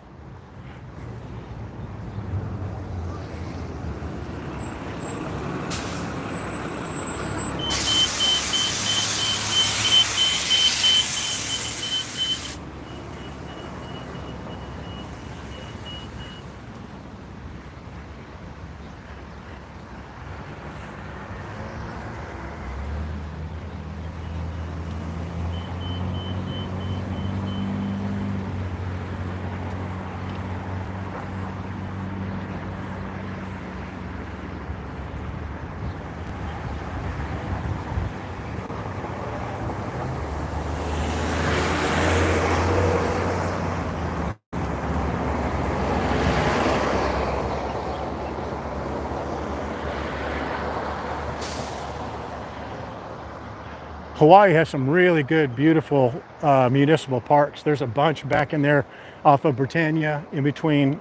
Hawaii has some really good, beautiful municipal parks. There's a bunch back in there off of Britannia, in between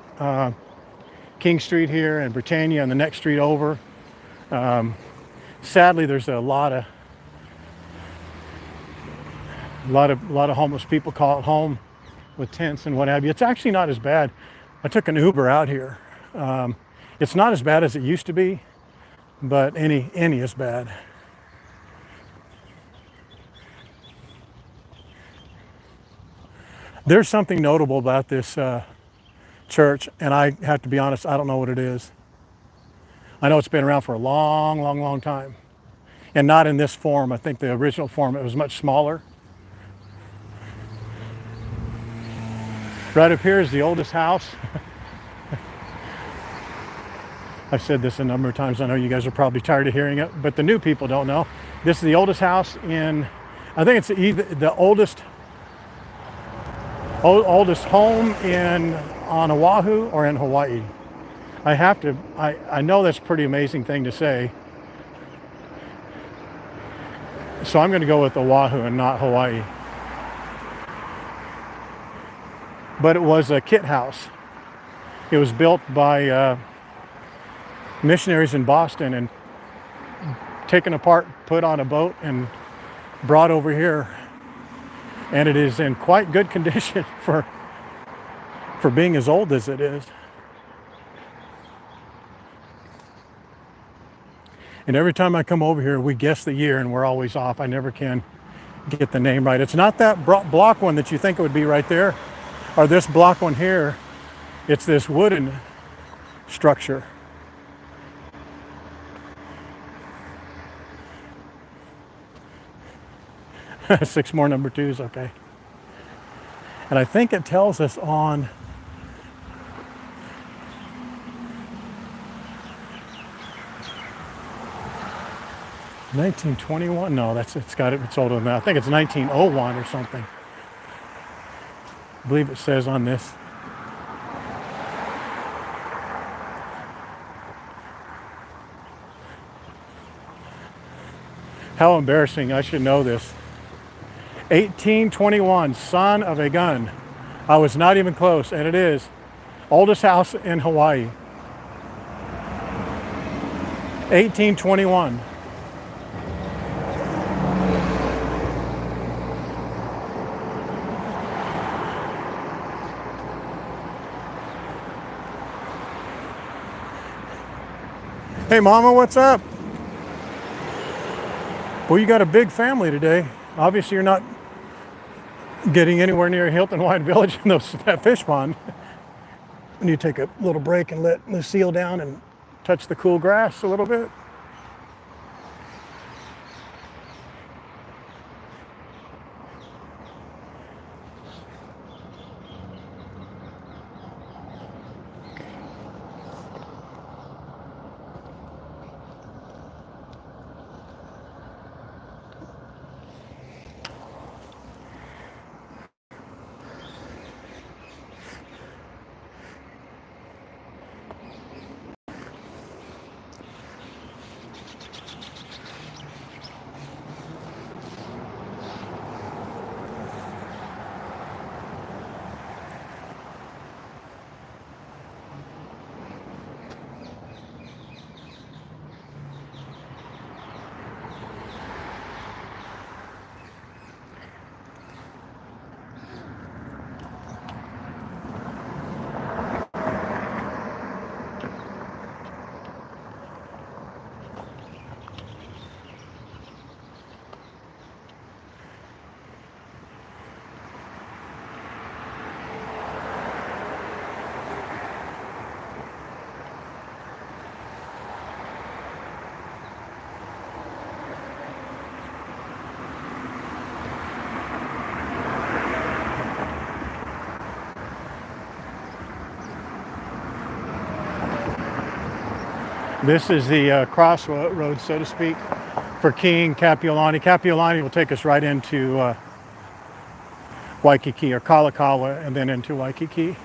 King Street here and Britannia and the next street over. Sadly, there's a lot of homeless people call it home with tents and what have you. It's actually not as bad. I took an Uber out here. It's not as bad as it used to be, but any is bad. There's something notable about this church, and I have to be honest, I don't know what it is. I know it's been around for a long time. and not in this form. I think the original form, it was much smaller. Right up here is the oldest house. I've said this a number of times. I know you guys are probably tired of hearing it, but the new people don't know. This is the oldest house in, I think it's either the oldest home on Oahu or in Hawaii. I know that's a pretty amazing thing to say. So I'm going to go with Oahu and not Hawaii. But it was a kit house. It was built by missionaries in Boston and taken apart, put on a boat, and brought over here. And it is in quite good condition for being as old as it is. And every time I come over here, we guess the year and we're always off. I never can get the name right. It's not that block one that you think it would be right there, or this block one here. It's this wooden structure. Six more number twos, okay. And I think it tells us on $1921. No, it's older than that. I think it's 1901 or something. I believe it says on this. How embarrassing, I should know this. 1821, son of a gun. I was not even close, and it is. Oldest house in Hawaii. 1821. Hey Mama, what's up? Well, you got a big family today. Obviously you're not getting anywhere near Hilton Hawaiian Village in that fish pond. We need to take a little break and let Lucille down and touch the cool grass a little bit. This is the crossroads, so to speak, for King Kapiolani. Kapiolani will take us right into Waikiki or Kaka'ako and then into Waikiki.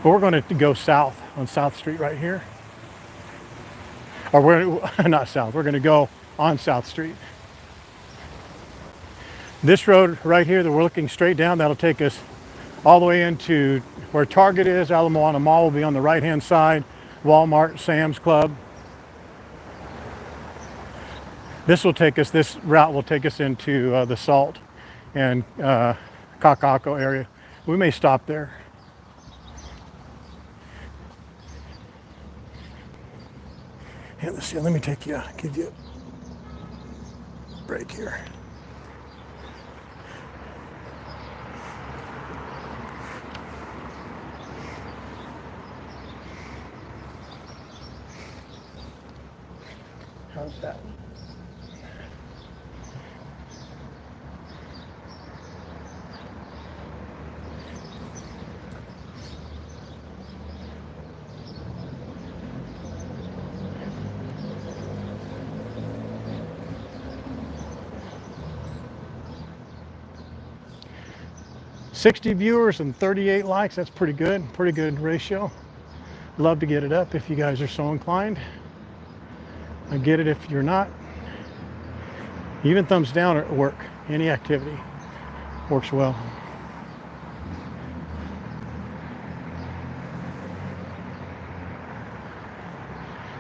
But we're going to go south on South Street right here. Or we're not south, we're going to go on South Street. This road right here that we're looking straight down, that'll take us all the way into where Target is. Ala Moana Mall will be on the right hand side. Walmart, Sam's Club. This route will take us into the Salt and Kaka'ako area. We may stop there. Hey, let's see, let me give you a break here. How's that? 60 viewers and 38 likes. That's pretty good ratio. Love to get it up if you guys are so inclined. I get it if you're not. Even thumbs down at work, any activity works well.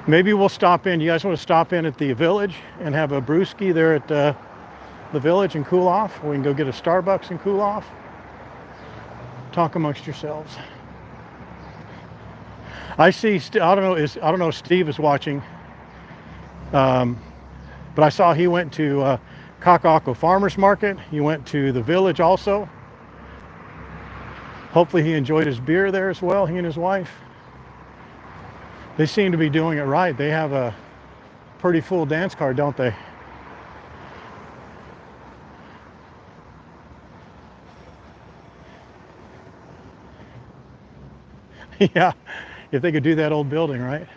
Maybe we'll stop in. You guys want to stop in at the village and have a brewski there at the village and cool off? We can go get a Starbucks and cool off. Talk amongst yourselves. I see. I don't know if Steve is watching, but I saw he went to Kaka'ako Farmers Market. He went to the village also. Hopefully he enjoyed his beer there as well. He and his wife. They seem to be doing it right. They have a pretty full dance card, don't they? Yeah, if they could do that old building, right?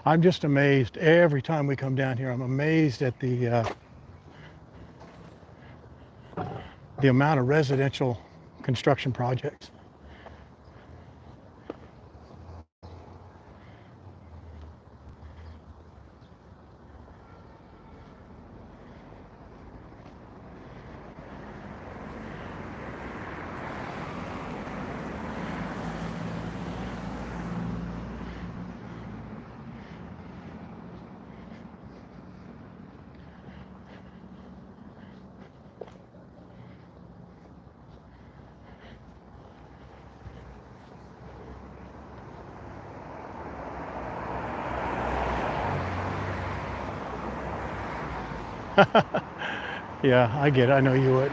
I'm just amazed every time we come down here. I'm amazed at the amount of residential construction projects. Yeah, I get it. I know you would.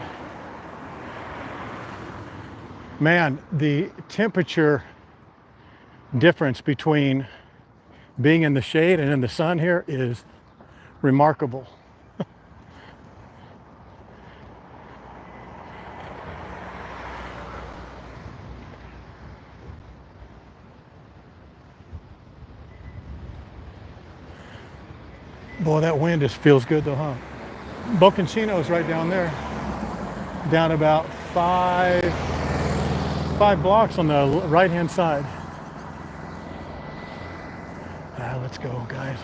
Man, the temperature difference between being in the shade and in the sun here is remarkable. Boy, that wind just feels good though, huh? Bocancino is right down there, down about five blocks on the right-hand side. Let's go, guys.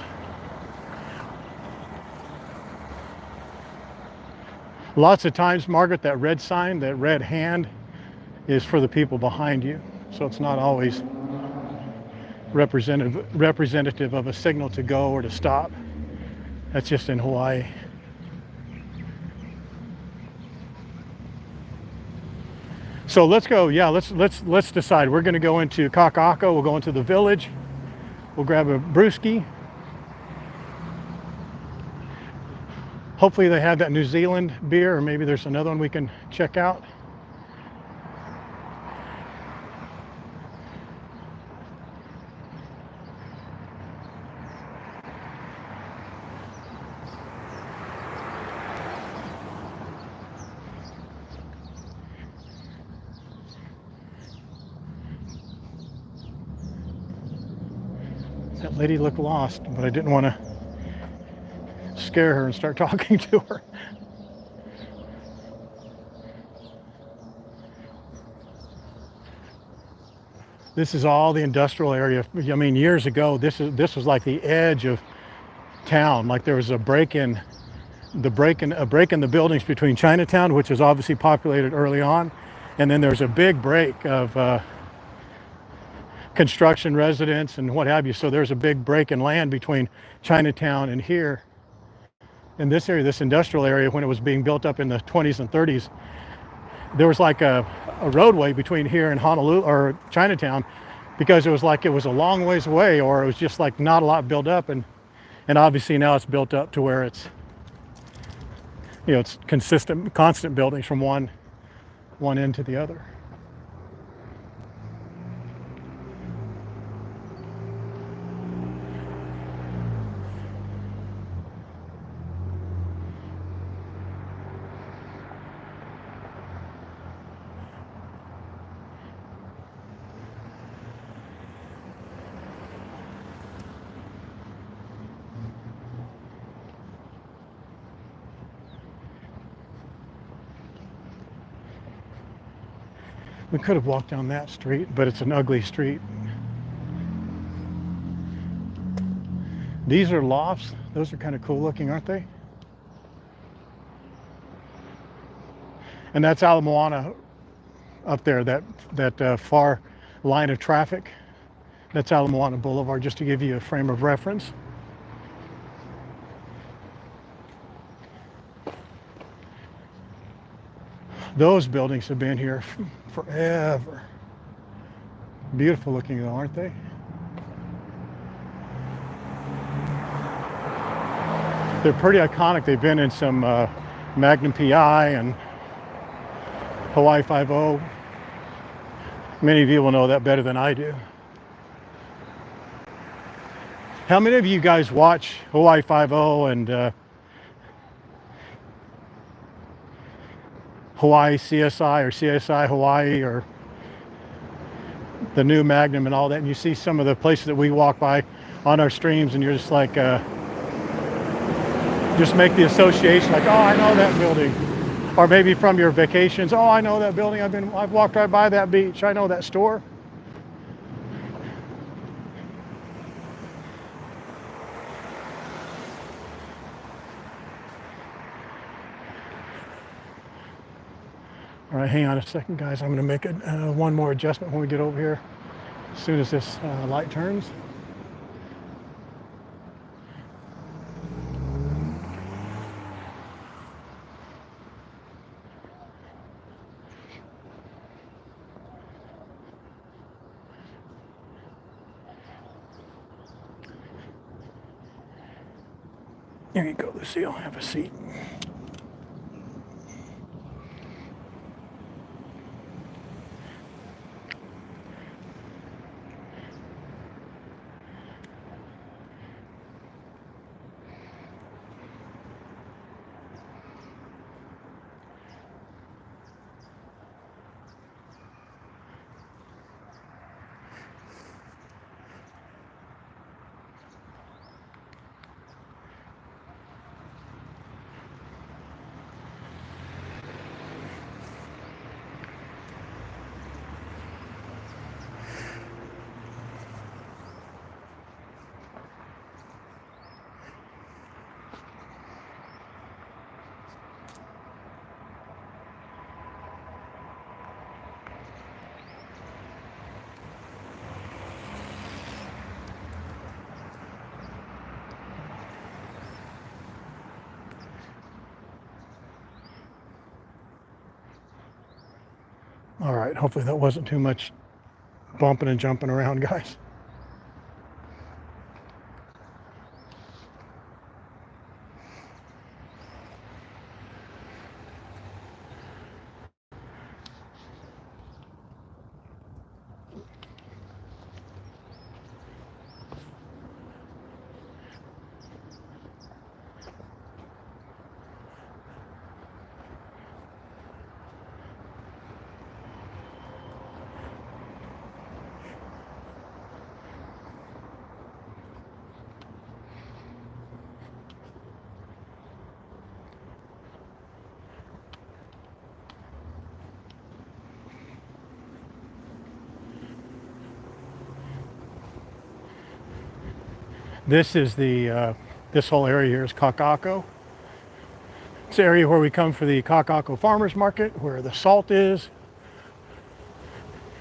Lots of times, Margaret, that red sign, that red hand is for the people behind you. So it's not always representative of a signal to go or to stop. That's just in Hawaii. So let's go. Yeah, let's decide. We're going to go into Kaka'ako. We'll go into the village. We'll grab a brewski. Hopefully they have that New Zealand beer, or maybe there's another one we can check out. That lady looked lost, but I didn't want to scare her and start talking to her. This is all the industrial area. I mean, years ago, this was like the edge of town. Like there was a break in the buildings between Chinatown, which was obviously populated early on, and then there's a big break of construction, residents, and what have you. So there's a big break in land between Chinatown and here. In this area, this industrial area, when it was being built up in the 20s and 30s, there was like a roadway between here and Honolulu or Chinatown, because it was like it was a long ways away, or it was just like not a lot built up, and obviously now it's built up to where it's, you know, it's constant buildings from one end to the other. We could have walked down that street, but it's an ugly street. These are lofts. Those are kind of cool looking, aren't they? And that's Ala Moana up there, that far line of traffic. That's Ala Moana Boulevard, just to give you a frame of reference. Those buildings have been here forever. Beautiful looking though, aren't they? They're pretty iconic. They've been in some Magnum PI and Hawaii 5-0. Many of you will know that better than I do. How many of you guys watch Hawaii 5-0 and Hawaii CSI or CSI Hawaii or the new Magnum and all that, and you see some of the places that we walk by on our streams, and you're just like, just make the association, like, oh, I know that building. Or maybe from your vacations, oh, I know that building. I've walked right by that beach. I know that store. All right, hang on a second, guys. I'm going to make one more adjustment when we get over here, as soon as this light turns. There you go, Lucille. Have a seat. All right, hopefully that wasn't too much bumping and jumping around, guys. This is this whole area here is Kaka'ako. It's the area where we come for the Kaka'ako farmers market, where the salt is.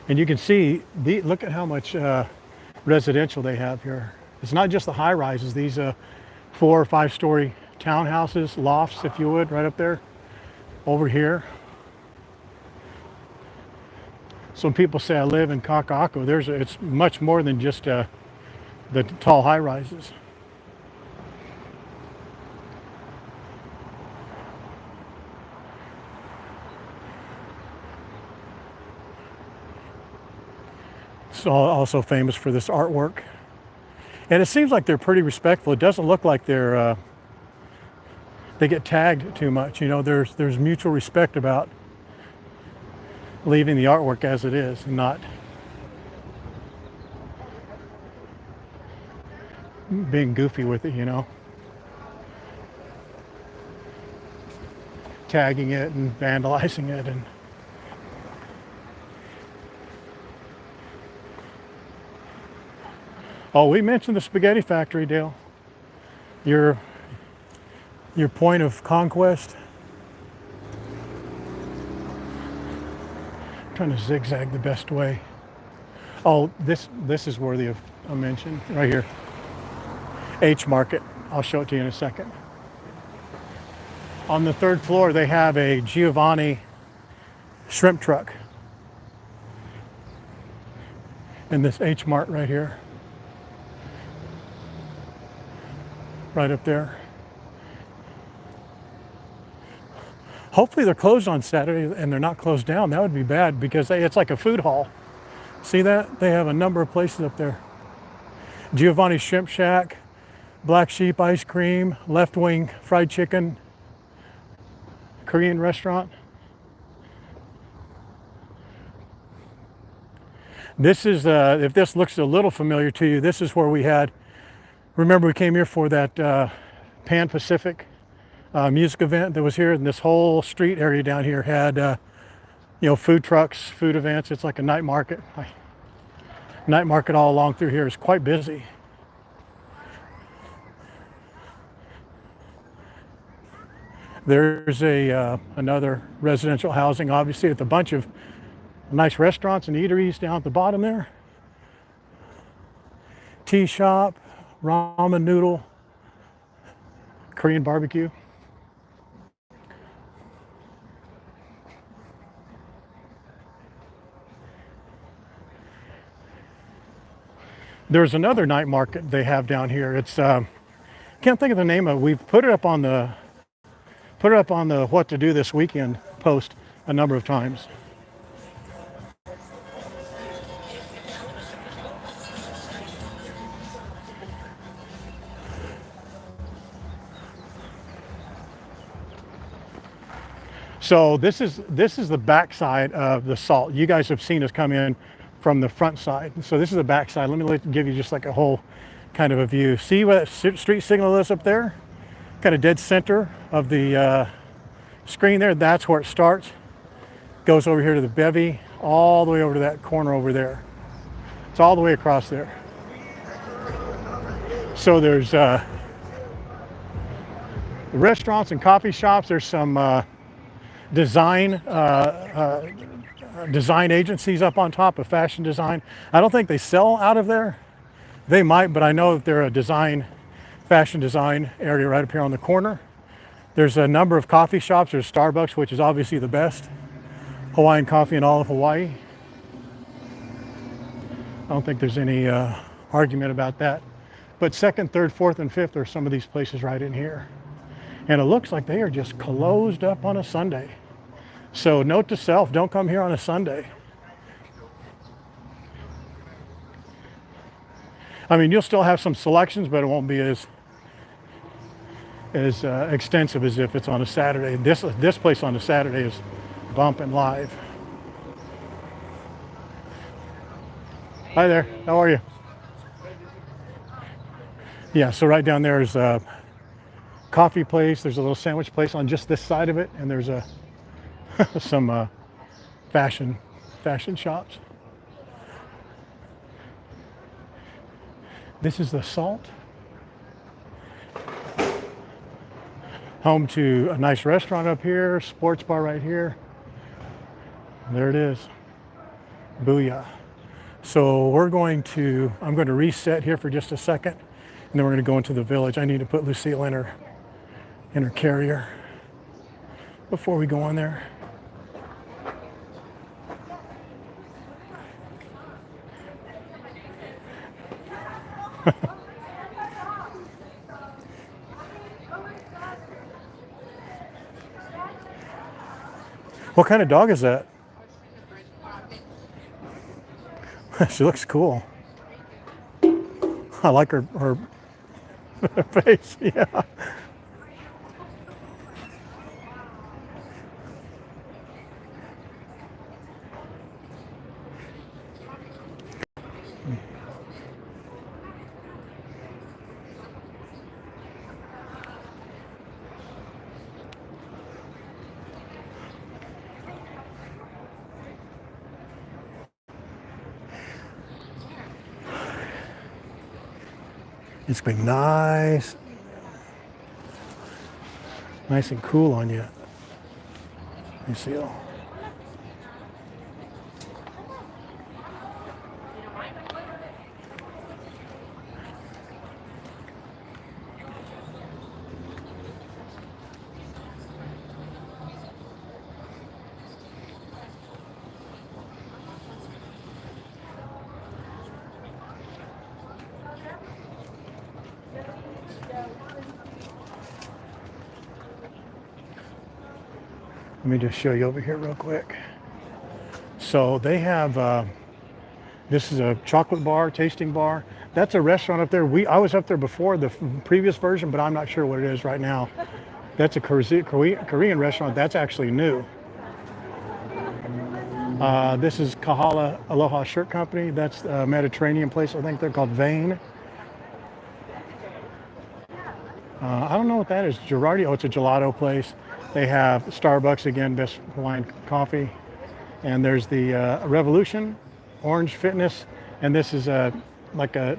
And you can see, look at how much residential they have here. It's not just the high rises, these 4 or 5 story townhouses, lofts, if you would, right up there, over here. So when people say I live in Kaka'ako, it's much more than just the tall high rises. It's also famous for this artwork. And it seems like they're pretty respectful. It doesn't look like they get tagged too much. You know, there's mutual respect about leaving the artwork as it is and not being goofy with it, you know. Tagging it and vandalizing it. And Oh, we mentioned the spaghetti factory, Dale. Your point of conquest. I'm trying to zigzag the best way. Oh, this is worthy of a mention right here. H Market. I'll show it to you in a second. On the third floor, they have a Giovanni shrimp truck. In this H Mart right here. Right up there. Hopefully they're closed on Saturday and they're not closed down. That would be bad because it's like a food hall. See that? They have a number of places up there. Giovanni Shrimp Shack, Black Sheep Ice Cream, Left Wing Fried Chicken, Korean restaurant. This is, if this looks a little familiar to you, this is where we had, remember we came here for that Pan Pacific music event that was here, and this whole street area down here had, you know, food trucks, food events. It's like a night market. Night market all along through here is quite busy. There's another residential housing, obviously, with a bunch of nice restaurants and eateries down at the bottom there. Tea shop, ramen noodle, Korean barbecue. There's another night market they have down here. It's can't think of the name of it. We've put it up on the what to do this weekend post a number of times. So this is the back side of the Salt. You guys have seen us come in from the front side. So this is the back side. Let me give you just like a whole kind of a view. See what street signal is up there? Kind of dead center of the screen there. That's where it starts. Goes over here to the bevy, all the way over to that corner over there. It's all the way across there. So there's restaurants and coffee shops. There's some design agencies up on top of fashion design. I don't think they sell out of there. They might, but I know that they're a fashion design area right up here on the corner. There's a number of coffee shops. There's Starbucks, which is obviously the best Hawaiian coffee in all of Hawaii. I don't think there's any argument about that. But second, third, fourth, and fifth are some of these places right in here. And it looks like they are just closed up on a Sunday. So note to self, don't come here on a Sunday. I mean, you'll still have some selections, but it won't be as extensive as if it's on a Saturday. This place on a Saturday is bumping live. Hi there, how are you? Yeah, so right down there is a coffee place. There's a little sandwich place on just this side of it, and there's some fashion shops. This is the Salt. Home to a nice restaurant up here, sports bar right here. There it is. Booyah. So I'm going to reset here for just a second, and then we're going to go into the village. I need to put Lucille in her carrier before we go on there. What kind of dog is that? She looks cool. I like her face, yeah. It's been nice and cool on you. Let me see. Let me just show you over here real quick. So they have, this is a chocolate bar, tasting bar. That's a restaurant up there. I was up there before the previous version, but I'm not sure what it is right now. That's a Korean restaurant. That's actually new. This is Kahala Aloha Shirt Company. That's a Mediterranean place. I think they're called Vane. I don't know what that is. Girardi. Oh, it's a gelato place. They have Starbucks again, best Hawaiian coffee. And there's the Revolution, Orange Fitness. And this is like a,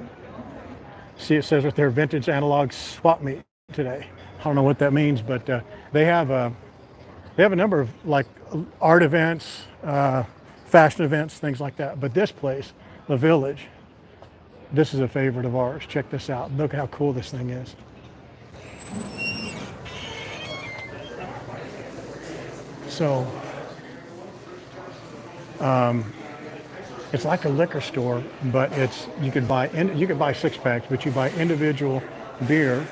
see it says right there, vintage analog swap meet today. I don't know what that means, but they have a number of like art events, fashion events, things like that. But this place, the Village, this is a favorite of ours. Check this out. Look how cool this thing is. So it's like a liquor store, but you could buy 6-packs, but you buy individual beer,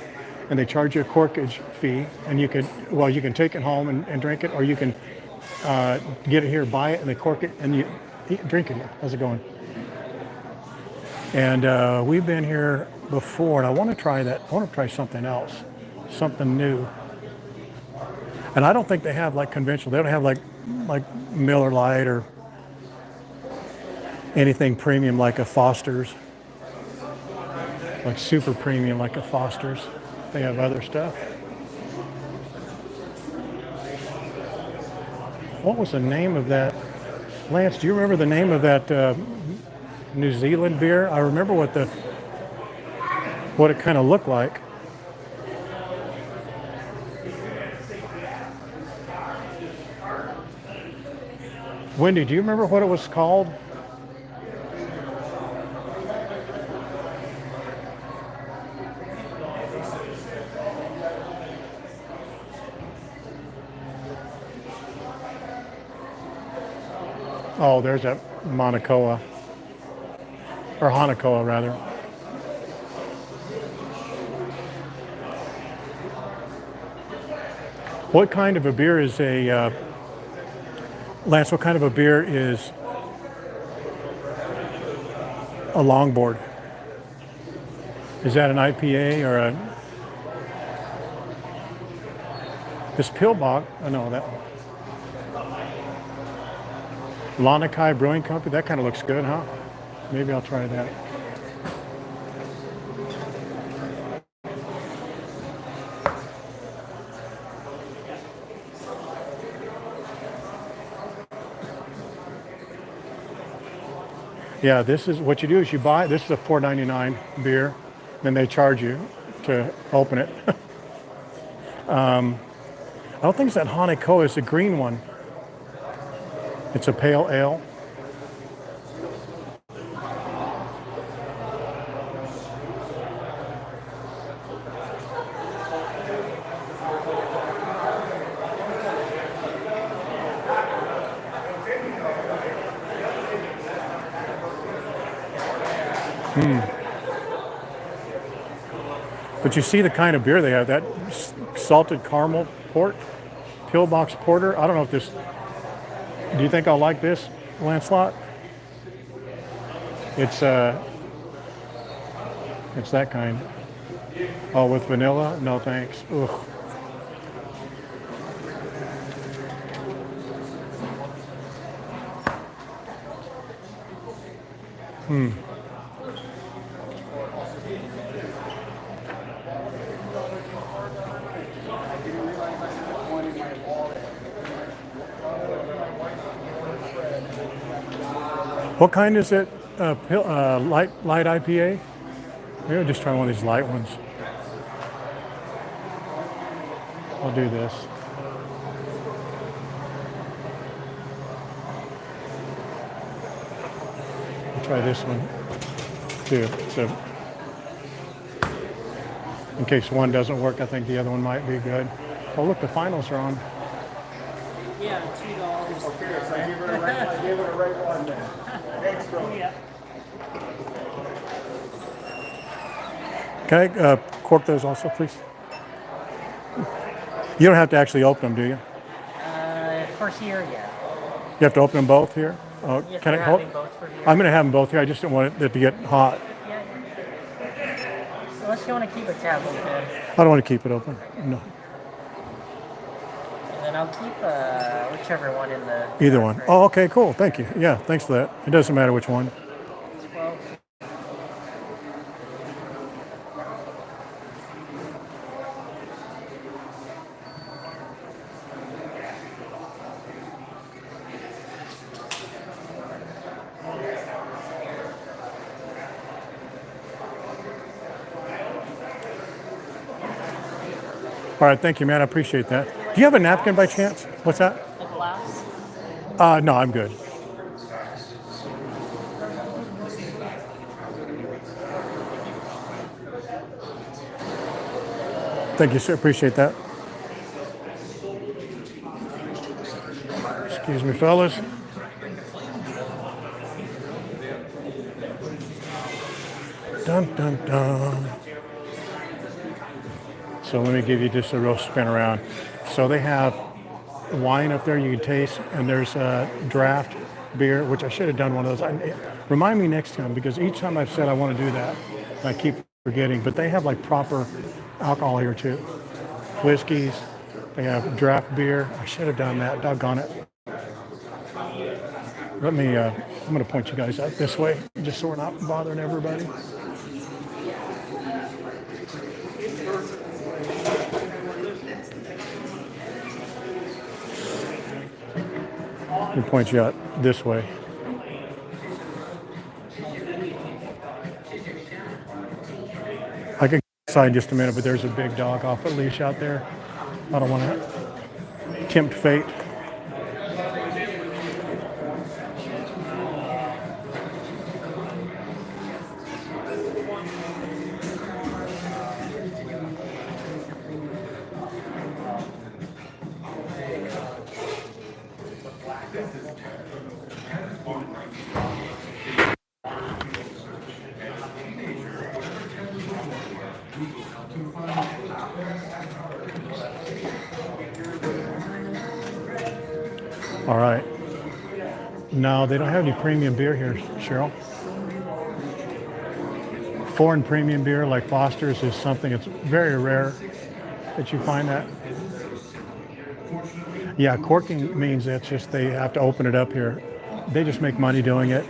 and they charge you a corkage fee, and you can take it home and drink it, or you can get it here, buy it, and they cork it, and you drink it. How's it going? And we've been here before, and I want to try that. I want to try something else, something new. And I don't think they have like conventional. They don't have like Miller Lite or anything premium like a Foster's, like super premium like a Foster's. They have other stuff. What was the name of that? Lance, do you remember the name of that New Zealand beer? I remember what it kind of looked like. Wendy, do you remember what it was called? Oh, there's that Manakoa, or Hanakoa rather. What kind of a beer is Lance, what kind of a beer is a longboard? Is that an IPA or this Pillbach? Oh no, that one. Lanakai Brewing Company, that kind of looks good, huh? Maybe I'll try that. Yeah, this is what you do is you buy, this is a $4.99 beer, then they charge you to open it. I don't think it's that Hanakoa, it's the green one. It's a pale ale. But you see the kind of beer they have, that salted caramel port, pillbox porter. I don't know if this, do you think I'll like this, Lancelot? It's that kind. Oh, with vanilla? No thanks. Ugh. What kind is it? Light IPA? Maybe I'll just try one of these light ones. I'll do this. I'll try this one too. So in case one doesn't work, I think the other one might be good. Oh, look, the finals are on. Yeah, $2. Okay, so I gave it a right one then. Thanks, bro. Yeah. Can I cork those also, please? You don't have to actually open them, do you? For here, yeah. You have to open them both here? If Can you're I hold? having both for here. I'm going to have them both here. I just don't want it to get hot. Yeah. Unless you want to keep a tab open. I don't want to keep it open. No. And then I'll keep whichever one in the... Either one. Oh, okay, cool. Thank you. Yeah, thanks for that. It doesn't matter which one. 12. All right, thank you, man. I appreciate that. Do you have a napkin by chance? What's that? A glass. No, I'm good. Thank you, sir. Appreciate that. Excuse me, fellas. Dun, dun, dun. So let me give you just a real spin around. So they have wine up there you can taste, and there's a draft beer, which I should have done one of those. Remind me next time, because each time I've said I want to do that, I keep forgetting. But they have like proper alcohol here too. Whiskeys, they have draft beer. I should have done that, doggone it. Let me, I'm going to point you guys out this way, just so we're not bothering everybody. Let me point you out this way. I can go outside just a minute, but there's a big dog off a leash out there. I don't want to tempt fate. All right. No, they don't have any premium beer here, Cheryl. Foreign premium beer like Foster's is something it's very rare that you find that. Yeah, corking means that's just they have to open it up here. They just make money doing it.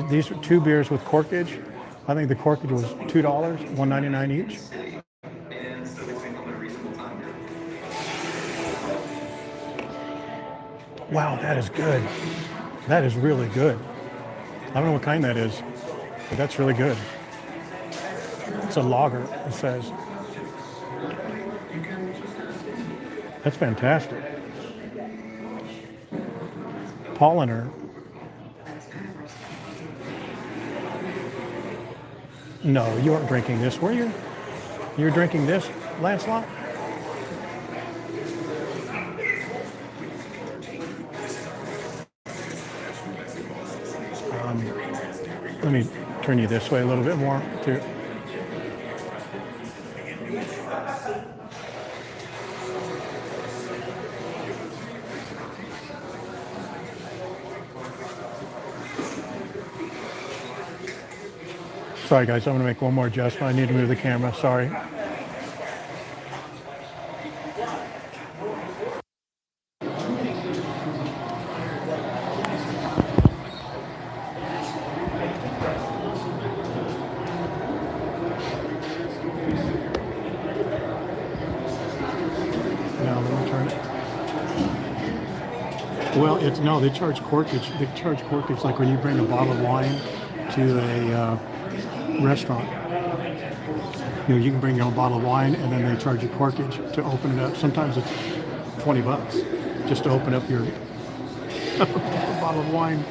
These are two beers with corkage. I think the corkage was $2, $1.99 each. Wow, that is good. That is really good. I don't know what kind that is, but that's really good. It's a lager, it says. That's fantastic. Polliner. No, you weren't drinking this, were you? You were drinking this, Lancelot? Let me turn you this way a little bit more, too. Sorry, guys, I'm going to make one more adjustment. I need to move the camera. Sorry. Well, it's no, they charge corkage. They charge corkage like when you bring a bottle of wine to a restaurant. you can bring your own bottle of wine, and then they charge you corkage to open it up. Sometimes it's $20 just to open up your bottle of wine.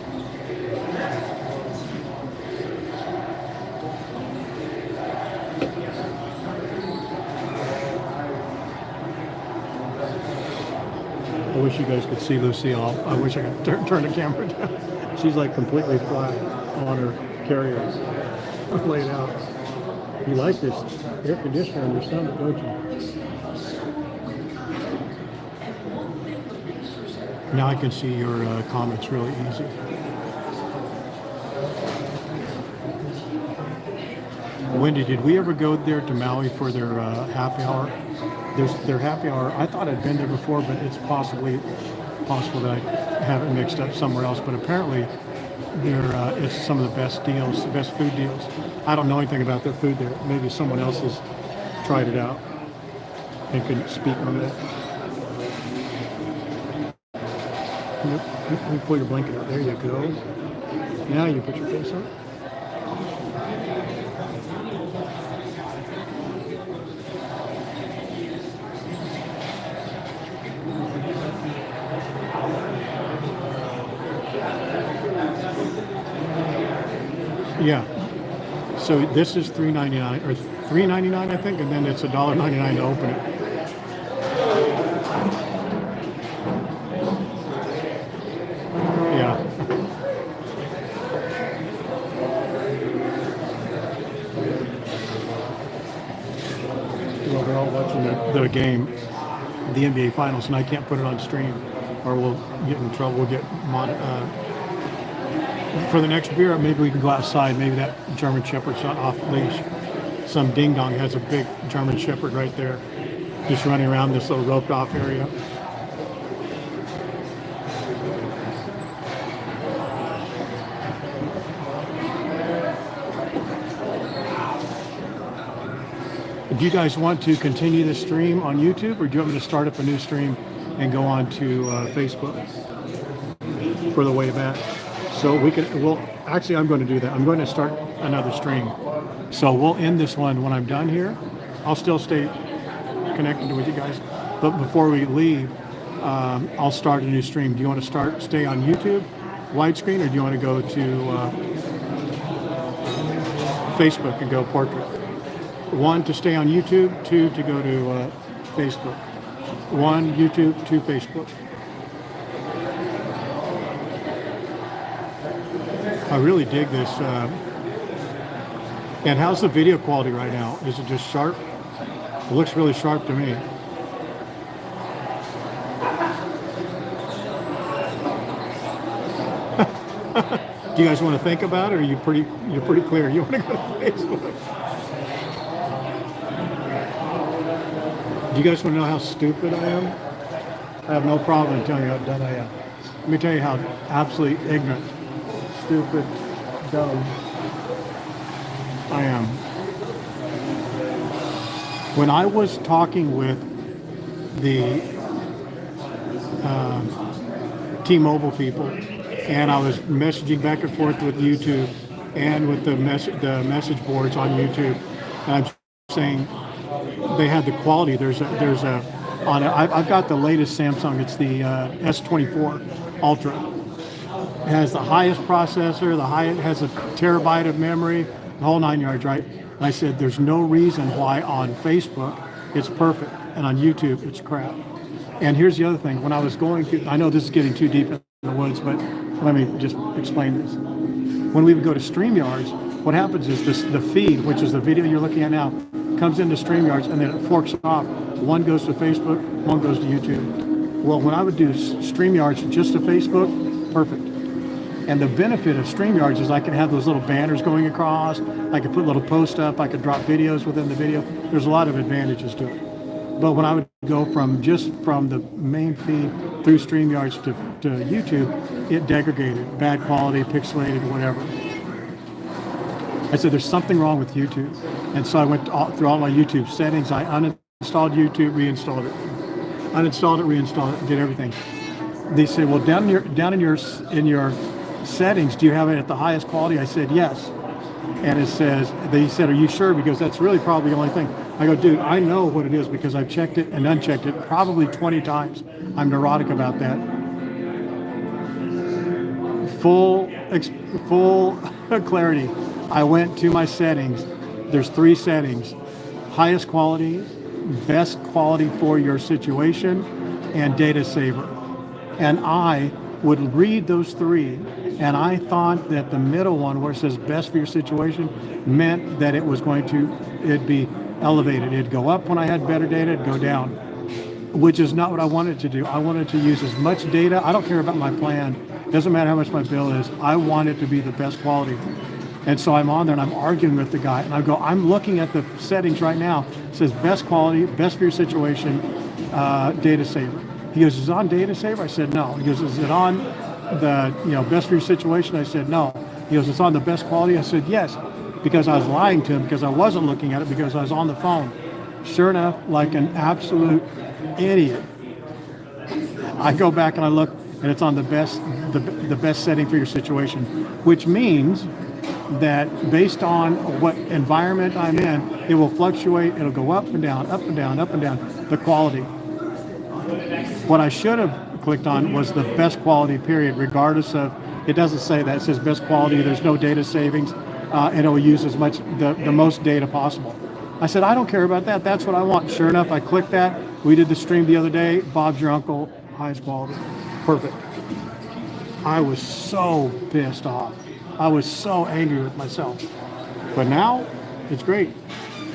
I wish you guys could see Lucille. I wish I could turn the camera down. She's like completely flat on her carrier, laid out. You like this air conditioner in your stomach, don't you? Now I can see your comments really easy. Wendy, did we ever go there to Maui for their happy hour? Their happy hour. I thought I'd been there before, but it's possible that I have it mixed up somewhere else. But apparently, it's some of the best deals, the best food deals. I don't know anything about their food there. Maybe someone else has tried it out and can speak on that. Let me pull your blanket out. There you go. Now you put your face on. Yeah. So this is $3.99 or $3.99, I think, and then it's $1.99 to open it. Yeah. Well, they're all watching the game, the NBA Finals, and I can't put it on stream, or we'll get in trouble. We'll get for the next beer, maybe we can go outside. Maybe that German Shepherd's not off leash. Some ding dong has a big German Shepherd right there, just running around this little roped off area. Do you guys want to continue the stream on YouTube, or do you want me to start up a new stream and go on to Facebook for the way back? So actually I'm going to do that. I'm going to start another stream. So we'll end this one when I'm done here. I'll still stay connected with you guys. But before we leave, I'll start a new stream. Do you want to stay on YouTube, widescreen, or do you want to go to Facebook and go portrait? 1, to stay on YouTube. 2, to go to Facebook. 1, YouTube, 2, Facebook. I really dig this. And how's the video quality right now? Is it just sharp? It looks really sharp to me. Do you guys want to think about it, or you're pretty clear? You want to go to Facebook? Do you guys want to know how stupid I am? I have no problem in telling you how dumb I am. Let me tell you how absolutely ignorant, stupid, dumb I am. When I was talking with the T-Mobile people, and I was messaging back and forth with YouTube and with the message boards on YouTube, and I'm saying they had the quality. I've got the latest Samsung. It's the S24 Ultra. It has the highest processor, it has a terabyte of memory, the whole 9 yards, right? And I said, there's no reason why on Facebook it's perfect, and on YouTube it's crap. And here's the other thing. When I was going through, I know this is getting too deep in the woods, but let me just explain this. When we would go to StreamYards, what happens is the feed, which is the video you're looking at now, comes into StreamYards, and then it forks off. One goes to Facebook, one goes to YouTube. Well, when I would do StreamYards just to Facebook, perfect. And the benefit of StreamYards is I can have those little banners going across. I could put little posts up. I could drop videos within the video. There's a lot of advantages to it. But when I would go from the main feed through StreamYards to YouTube, it degraded, bad quality, pixelated, whatever. I said, there's something wrong with YouTube. And so I went through all my YouTube settings. I uninstalled YouTube, reinstalled it. Uninstalled it, reinstalled it, did everything. They said, well, down in your settings, do you have it at the highest quality? I said, yes. and it says, they said, are you sure? Because that's really probably the only thing. I go, dude, I know what it is because I've checked it and unchecked it probably 20 times. I'm neurotic about that. Full clarity. I went to my settings. There's 3 settings: highest quality, best quality for your situation, and data saver. And I would read those 3, and I thought that the middle one where it says best for your situation meant that it'd be elevated. It'd go up when I had better data, it'd go down, which is not what I wanted to do. I wanted to use as much data. I don't care about my plan. It doesn't matter how much my bill is. I want it to be the best quality. And so I'm on there and I'm arguing with the guy, and I go, I'm looking at the settings right now. It says best quality, best for your situation, data saver. He goes, is it on data saver? I said, no. He goes, is it on the best for your situation? I said, no. He goes, it's on the best quality? I said, yes, because I was lying to him because I wasn't looking at it because I was on the phone. Sure enough, like an absolute idiot, I go back and I look, and it's on the best setting for your situation, which means that based on what environment I'm in, it will fluctuate. It'll go up and down, up and down, up and down, the quality. What I should have clicked on was the best quality period, regardless of, it doesn't say that. It says best quality. There's no data savings, and it will use as much, the most data possible. I said, I don't care about that. That's what I want. Sure enough, I clicked that. We did the stream the other day. Bob's your uncle, highest quality. Perfect. I was so pissed off. I was so angry with myself. But now, it's great.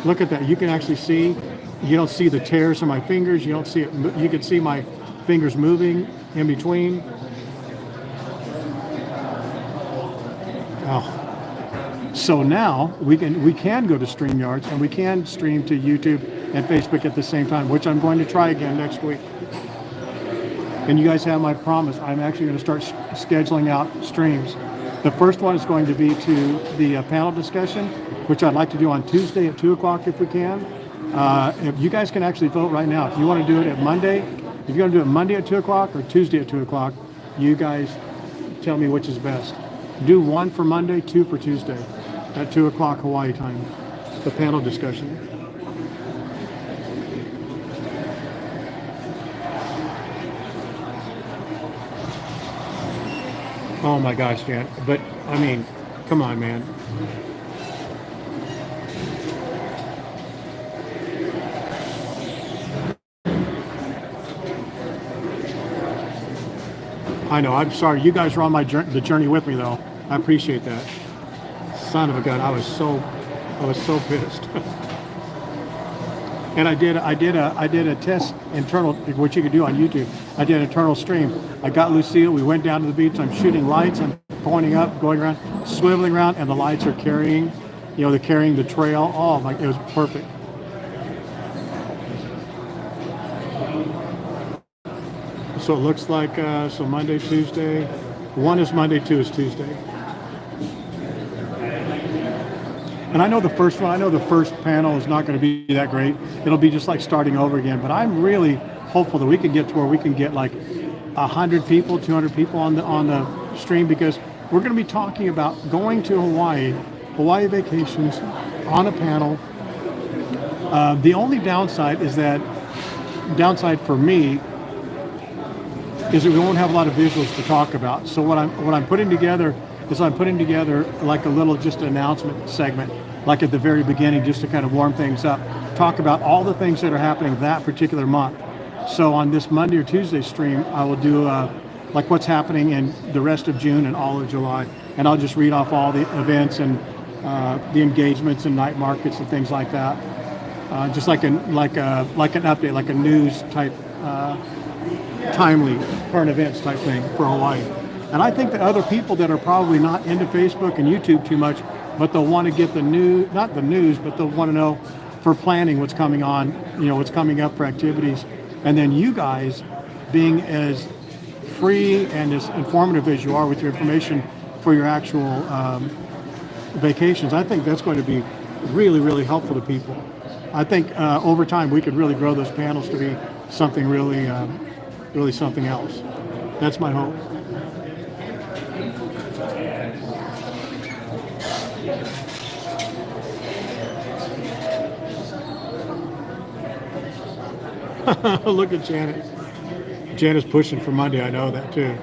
Look at that. You can actually see, you don't see the tears in my fingers. You don't see it. You can see my fingers moving in between. Oh. So now we can go to StreamYards and we can stream to YouTube and Facebook at the same time, which I'm going to try again next week. And you guys have my promise. I'm actually going to start scheduling out streams. The first one is going to be to the panel discussion, which I'd like to do on Tuesday at 2 o'clock if we can. If you guys can actually vote right now. If you want to do it at Monday, if you're going to do it Monday at 2 o'clock or Tuesday at 2 o'clock, you guys tell me which is best. Do 1 for Monday, 2 for Tuesday at 2 o'clock Hawaii time, the panel discussion. Oh my gosh, Jan. But, I mean, come on, man. I know, I'm sorry. You guys are on the journey with me, though. I appreciate that. Son of a gun, I was so pissed. And I did a test internal, which you could do on YouTube. I did an internal stream. I got Lucille. We went down to the beach. I'm shooting lights. I'm pointing up, going around, swiveling around, and the lights are carrying, they're carrying the trail. Oh my, it was perfect. So it looks like so Monday, Tuesday. 1 is Monday, 2 is Tuesday. And I know the first panel is not going to be that great. It'll be just like starting over again. But I'm really hopeful that we can get to where we can get like 100 people, 200 people on the stream, because we're going to be talking about going to Hawaii vacations on a panel. The only downside for me is that we won't have a lot of visuals to talk about. So what I'm putting together is like a little just announcement segment, like at the very beginning, just to kind of warm things up, talk about all the things that are happening that particular month. So on this Monday or Tuesday stream, I will do like what's happening in the rest of June and all of July, and I'll just read off all the events and the engagements and night markets and things like that, just like an update, like a news type, timely current events type thing for Hawaii. And I think that other people that are probably not into Facebook and YouTube too much, but they'll want to get not the news, but they'll want to know for planning what's coming on, what's coming up for activities. And then you guys being as free and as informative as you are with your information for your actual vacations, I think that's going to be really, really helpful to people. I think over time we could really grow those panels to be something really, really something else. That's my hope. Look at Janet. Janet's pushing for Monday. I know that too.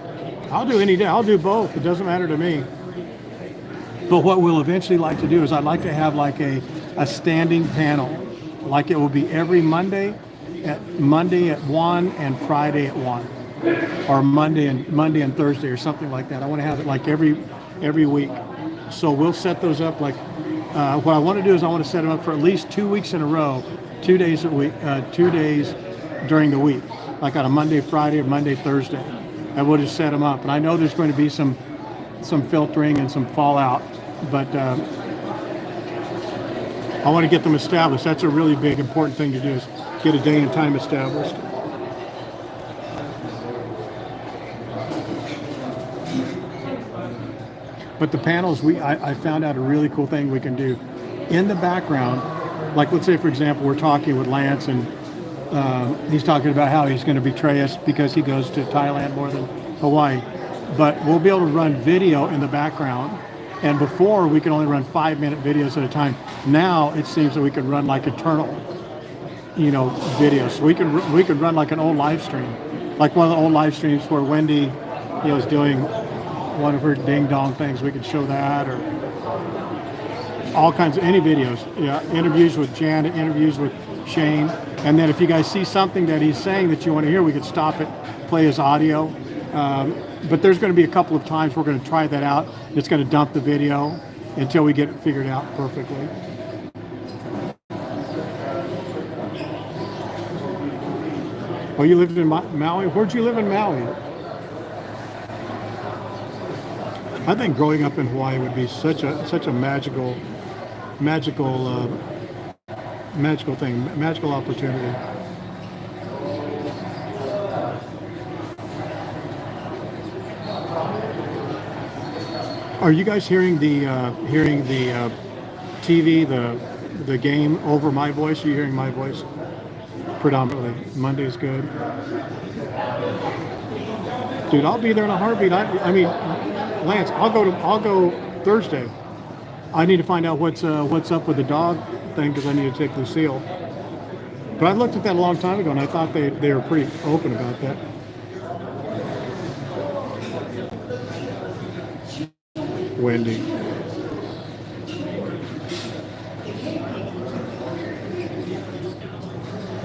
I'll do any day. I'll do both. It doesn't matter to me. But what we'll eventually like to do is I'd like to have like a standing panel. Like it will be every Monday at 1 and Friday at 1. Or Monday and Thursday or something like that. I want to have it like every week. So we'll set those up like what I want to do is I want to set them up for at least 2 weeks in a row, 2 days a week, 2 days during the week, like on a Monday, Friday, or Monday, Thursday. And we'll just set them up. And I know there's going to be some filtering and some fallout, but I want to get them established. That's a really big, important thing to do is get a day and time established. But the panels, I found out a really cool thing we can do. In the background, like let's say for example, we're talking with Lance and he's talking about how he's going to betray us because he goes to Thailand more than Hawaii. But we'll be able to run video in the background. And before we could only run 5-minute videos at a time. Now it seems that we could run like eternal, videos. So we could run like an old live stream, like one of the old live streams where Wendy, is doing one of her ding dong things. We could show that, or all kinds of any videos. Yeah, interviews with Janet, interviews with Shane, and then if you guys see something that he's saying that you want to hear, we could stop it, play his audio. But there's going to be a couple of times we're going to try that out. It's going to dump the video until we get it figured out perfectly. Oh, you lived in Maui? Where'd you live in Maui? I think growing up in Hawaii would be such a magical thing, magical opportunity. Are you guys hearing the TV, the game over my voice? Are you hearing my voice predominantly? Monday's good. Dude, I'll be there in a heartbeat. I mean, Lance, I'll go Thursday. I need to find out what's up with the dog thing because I need to take Lucille. But I looked at that a long time ago and I thought they were pretty open about that. Wendy.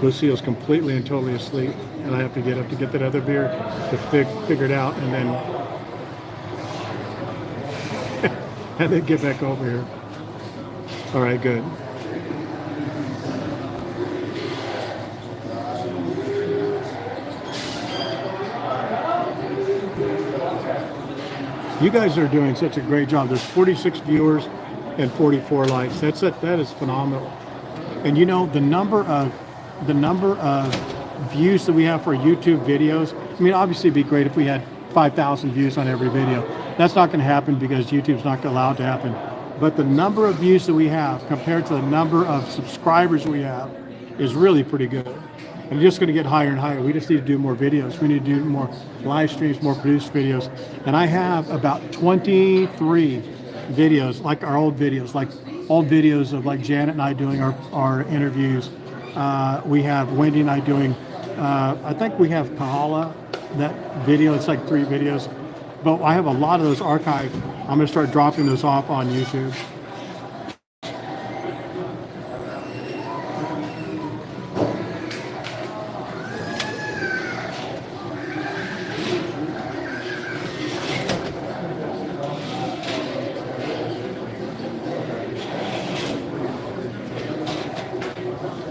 Lucille's completely and totally asleep, and I have to get up to get that other beer to figure it out, and then get back over here. All right, good. You guys are doing such a great job. There's 46 viewers and 44 likes. That is phenomenal. And the number of views that we have for YouTube videos. I mean, obviously it'd be great if we had 5,000 views on every video. That's not going to happen because YouTube's not allowed to happen. But the number of views that we have compared to the number of subscribers we have is really pretty good. And it's just going to get higher and higher. We just need to do more videos. We need to do more live streams, more produced videos. And I have about 23 videos, like our old videos, of like Janet and I doing our interviews. We have Wendy and I doing, I think we have Kahala, that video. It's like 3 videos. But I have a lot of those archived. I'm going to start dropping those off on YouTube.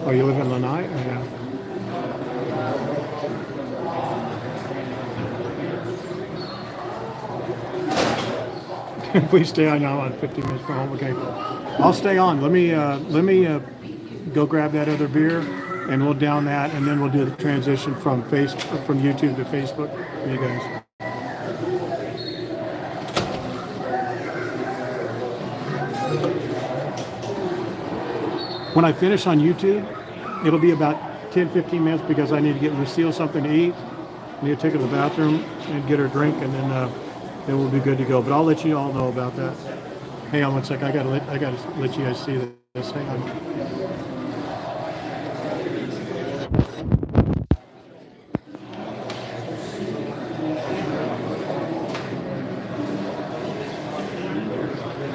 Oh, you live in Lanai? Yeah. Please stay on now on 50 minutes from home. Okay. I'll stay on. Let me go grab that other beer and we'll down that and then we'll do the transition from YouTube to Facebook. You guys. When I finish on YouTube, it'll be about 10-15 minutes because I need to get Lucille something to eat. I need to take her to the bathroom and get her a drink, and then we'll be good to go. But I'll let you all know about that. Hang on one sec. I gotta let you guys see this. Hang on.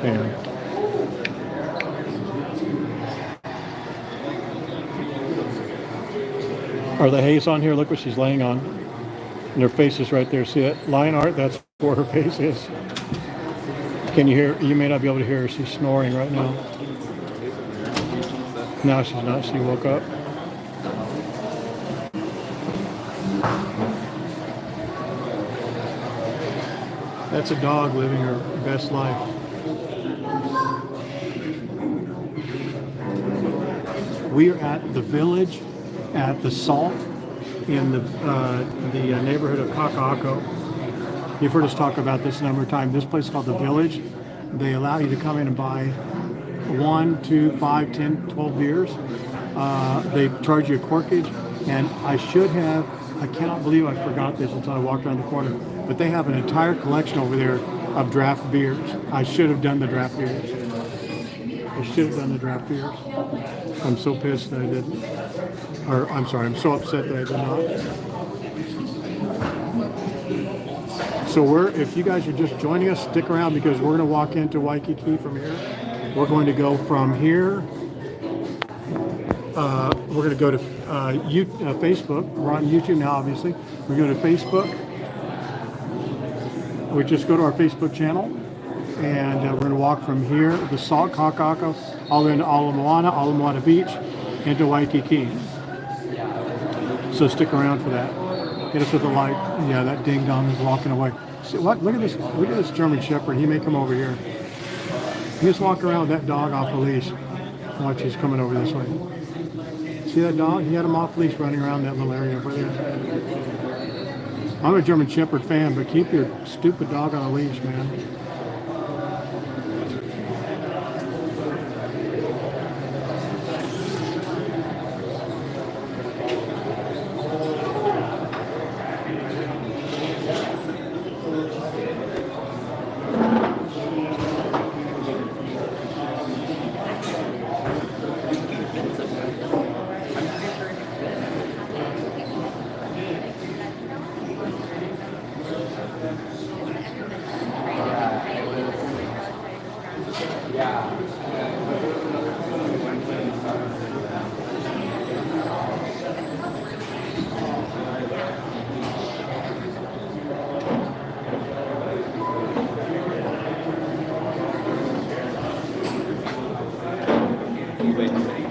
Yeah. Are the haze on here? Look what she's laying on. And her face is right there. See that line art? That's where her face is. Can you hear? You may not be able to hear her. She's snoring right now. No, she's not. She woke up. That's a dog living her best life. We are at the village, at the Salt, in the neighborhood of Kaka'ako. You've heard us talk about this a number of times. This place is called the Village. They allow you to come in and buy 1, 2, 5, 10, 12 beers. They charge you a corkage, and I cannot believe I forgot this until I walked around the corner, but they have an entire collection over there of draft beers. I should have done the draft beers. I'm so pissed that I didn't. Or I'm sorry, I'm so upset that I did not. So if you guys are just joining us, stick around because we're going to walk into Waikiki from here. We're going to go from here. We're going to go to Facebook. We're on YouTube now, obviously. We're going to Facebook. We just go to our Facebook channel, and we're going to walk from here, the Salt, Kaka'ako, all the way into Ala Moana Beach, into Waikiki. So stick around for that. Hit us with a like. Yeah, that ding dong is walking away. See, what? Look at this. Look at this German Shepherd. He may come over here. He just walk around with that dog off a leash. Watch, he's coming over this way. See that dog? He had him off leash running around that little area over there. I'm a German Shepherd fan, but keep your stupid dog on a leash, man.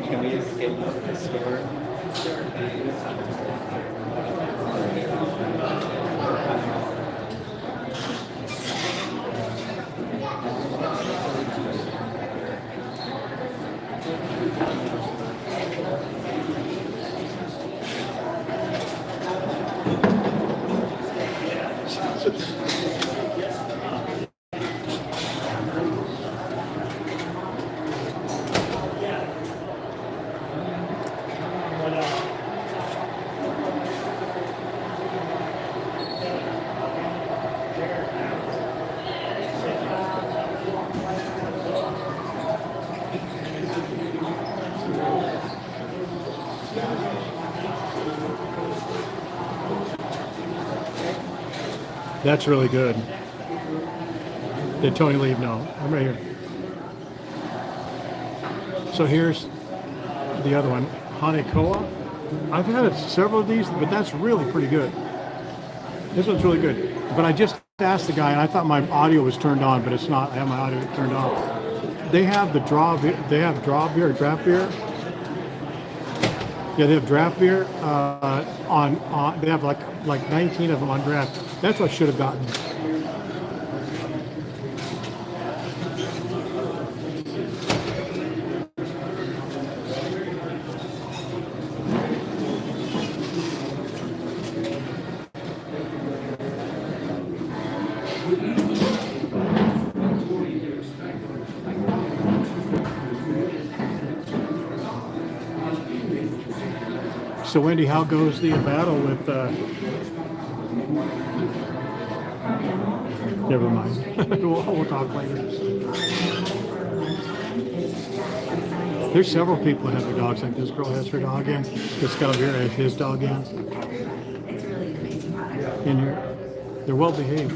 Can we escape the store? That's really good. Did Tony leave? No, I'm right here. So here's the other one, Hanekoa. I've had several of these, but that's really pretty good. This one's really good. But I just asked the guy, and I thought my audio was turned on, but it's not. I have my audio turned off. They have the draft beer. Yeah, they have draft beer on. They have like 19 of them on draft. That's what I should have gotten. So Wendy, how goes the battle with? Never mind. we'll talk later. There's several people that have their dogs. Like this girl has her dog in. This guy here has his dog in. In here, they're well behaved.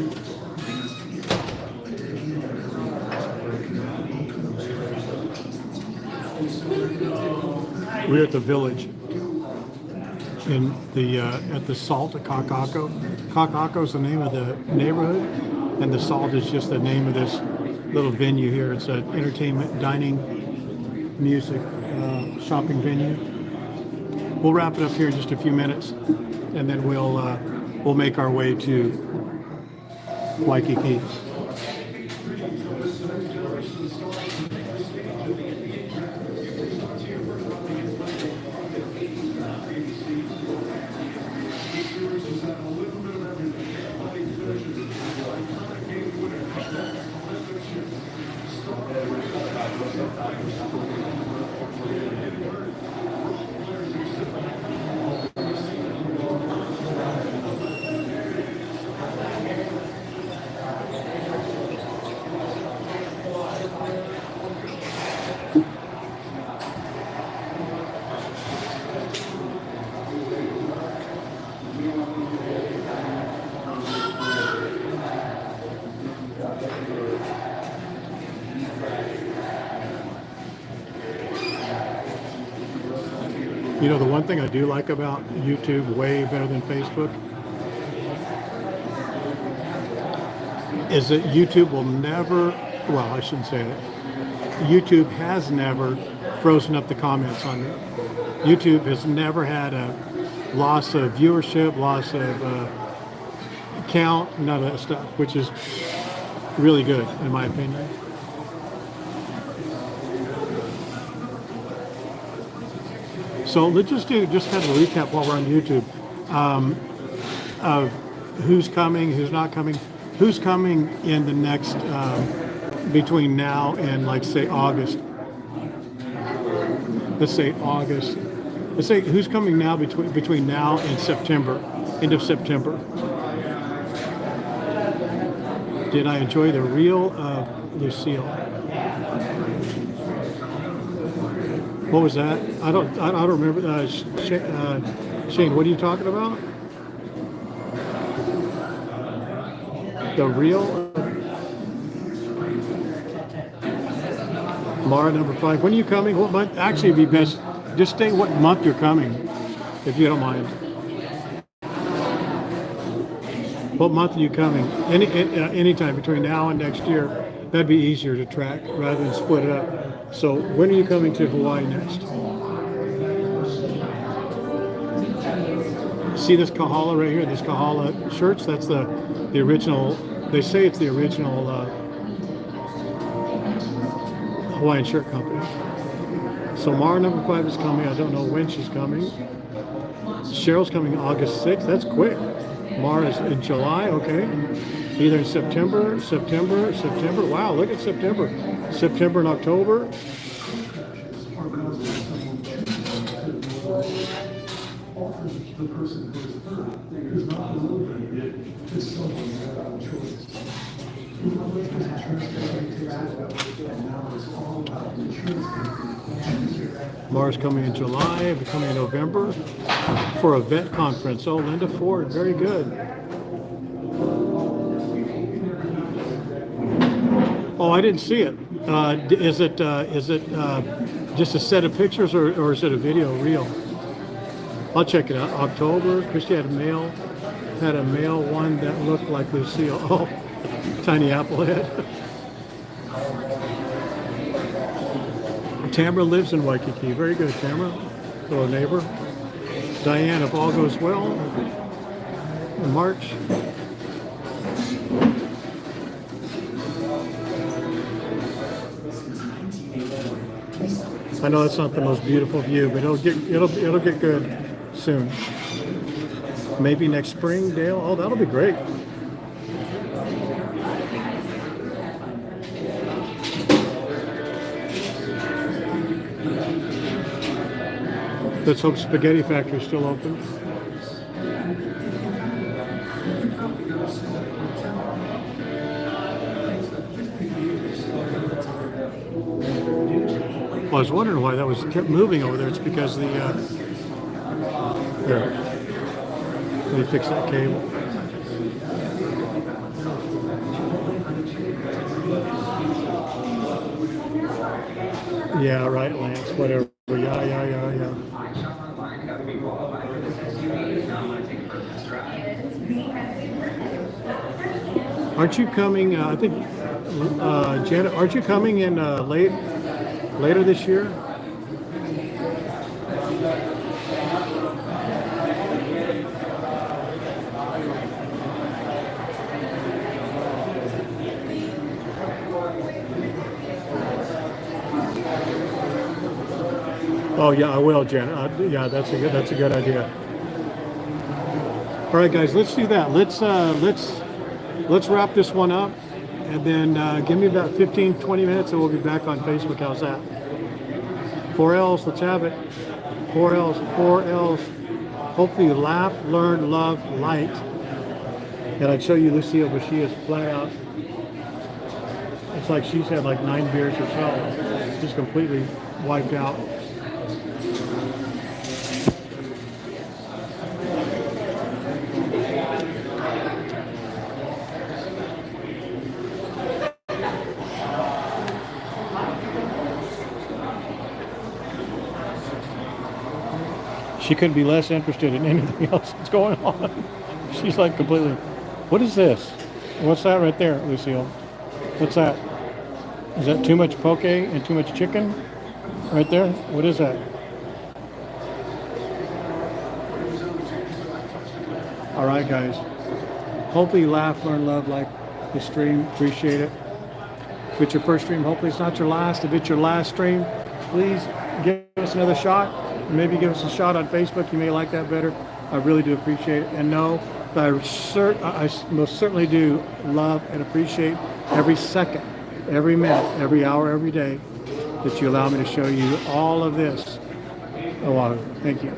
We're at the village in the at the Salt at Kaka'ako. Kaka'ako is the name of the neighborhood, and the Salt is just the name of this little venue here. It's an entertainment, dining, music, shopping venue. We'll wrap it up here in just a few minutes, and then we'll make our way to Waikiki. You know, the one thing I do like about YouTube way better than Facebook is that YouTube will never, well, I shouldn't say that. YouTube has never frozen up the comments on it. YouTube has never had a loss of viewership, loss of count, none of that stuff, which is really good in my opinion. So let's just kind of a recap while we're on YouTube of who's coming, who's not coming, who's coming in the next between now and like say August. Let's say August. Let's say who's coming now between now and September, end of September. Did I enjoy the reel of Lucille? What was that? I don't remember. Shane, what are you talking about? The real Mara number 5. When are you coming? What month? Actually, it'd be best just state what month you're coming, if you don't mind. What month are you coming? Anytime between now and next year. That'd be easier to track rather than split it up. So when are you coming to Hawaii next? See this kahala right here, this kahala shirts? That's the original, they say it's the original Hawaiian shirt company. So Mara number 5 is coming. I don't know when she's coming. Cheryl's coming August 6th. That's quick. Mara's in July, okay. Either in September. Wow, look at September. September and October. Mara's coming in July, we're coming in November for a vet conference. Oh, Linda Ford, very good. Oh, I didn't see it. Is it just a set of pictures or is it a video reel? I'll check it out. October, Christy had a male one that looked like Lucille. Oh, tiny applehead. Tamara lives in Waikiki. Very good, Tamara. Little neighbor. Diane, if all goes well, in March. I know that's not the most beautiful view, but it'll get good soon. Maybe next spring, Dale. Oh, that'll be great. Let's hope Spaghetti Factory's still open. Well, I was wondering why that was kept moving over there. It's because the there. Let me fix that cable. Yeah, right, Lance. Whatever. Yeah. Aren't you coming? I think, Janet, aren't you coming in later this year? Oh yeah, I will, Janet. Yeah, that's a good idea. All right, guys, let's do that. Let's wrap this one up, and then give me about 15-20 minutes, and we'll be back on Facebook. How's that? 4 L's. Let's have it. 4 L's. 4 L's. Hopefully, you laugh, learn, love, light. And I'd show you Lucille, but she is flat out. It's like she's had like 9 beers herself. She's completely wiped out. She couldn't be less interested in anything else that's going on. She's like completely, what is this? What's that right there, Lucille? What's that? Is that too much poke and too much chicken? Right there? What is that? All right, guys. Hopefully you laugh, learn, love, like the stream. Appreciate it. If it's your first stream, hopefully it's not your last. If it's your last stream, please give us another shot. Maybe give us a shot on Facebook. You may like that better. I really do appreciate it. And know that I most certainly do love and appreciate every second, every minute, every hour, every day that you allow me to show you all of this. Oahu. Thank you.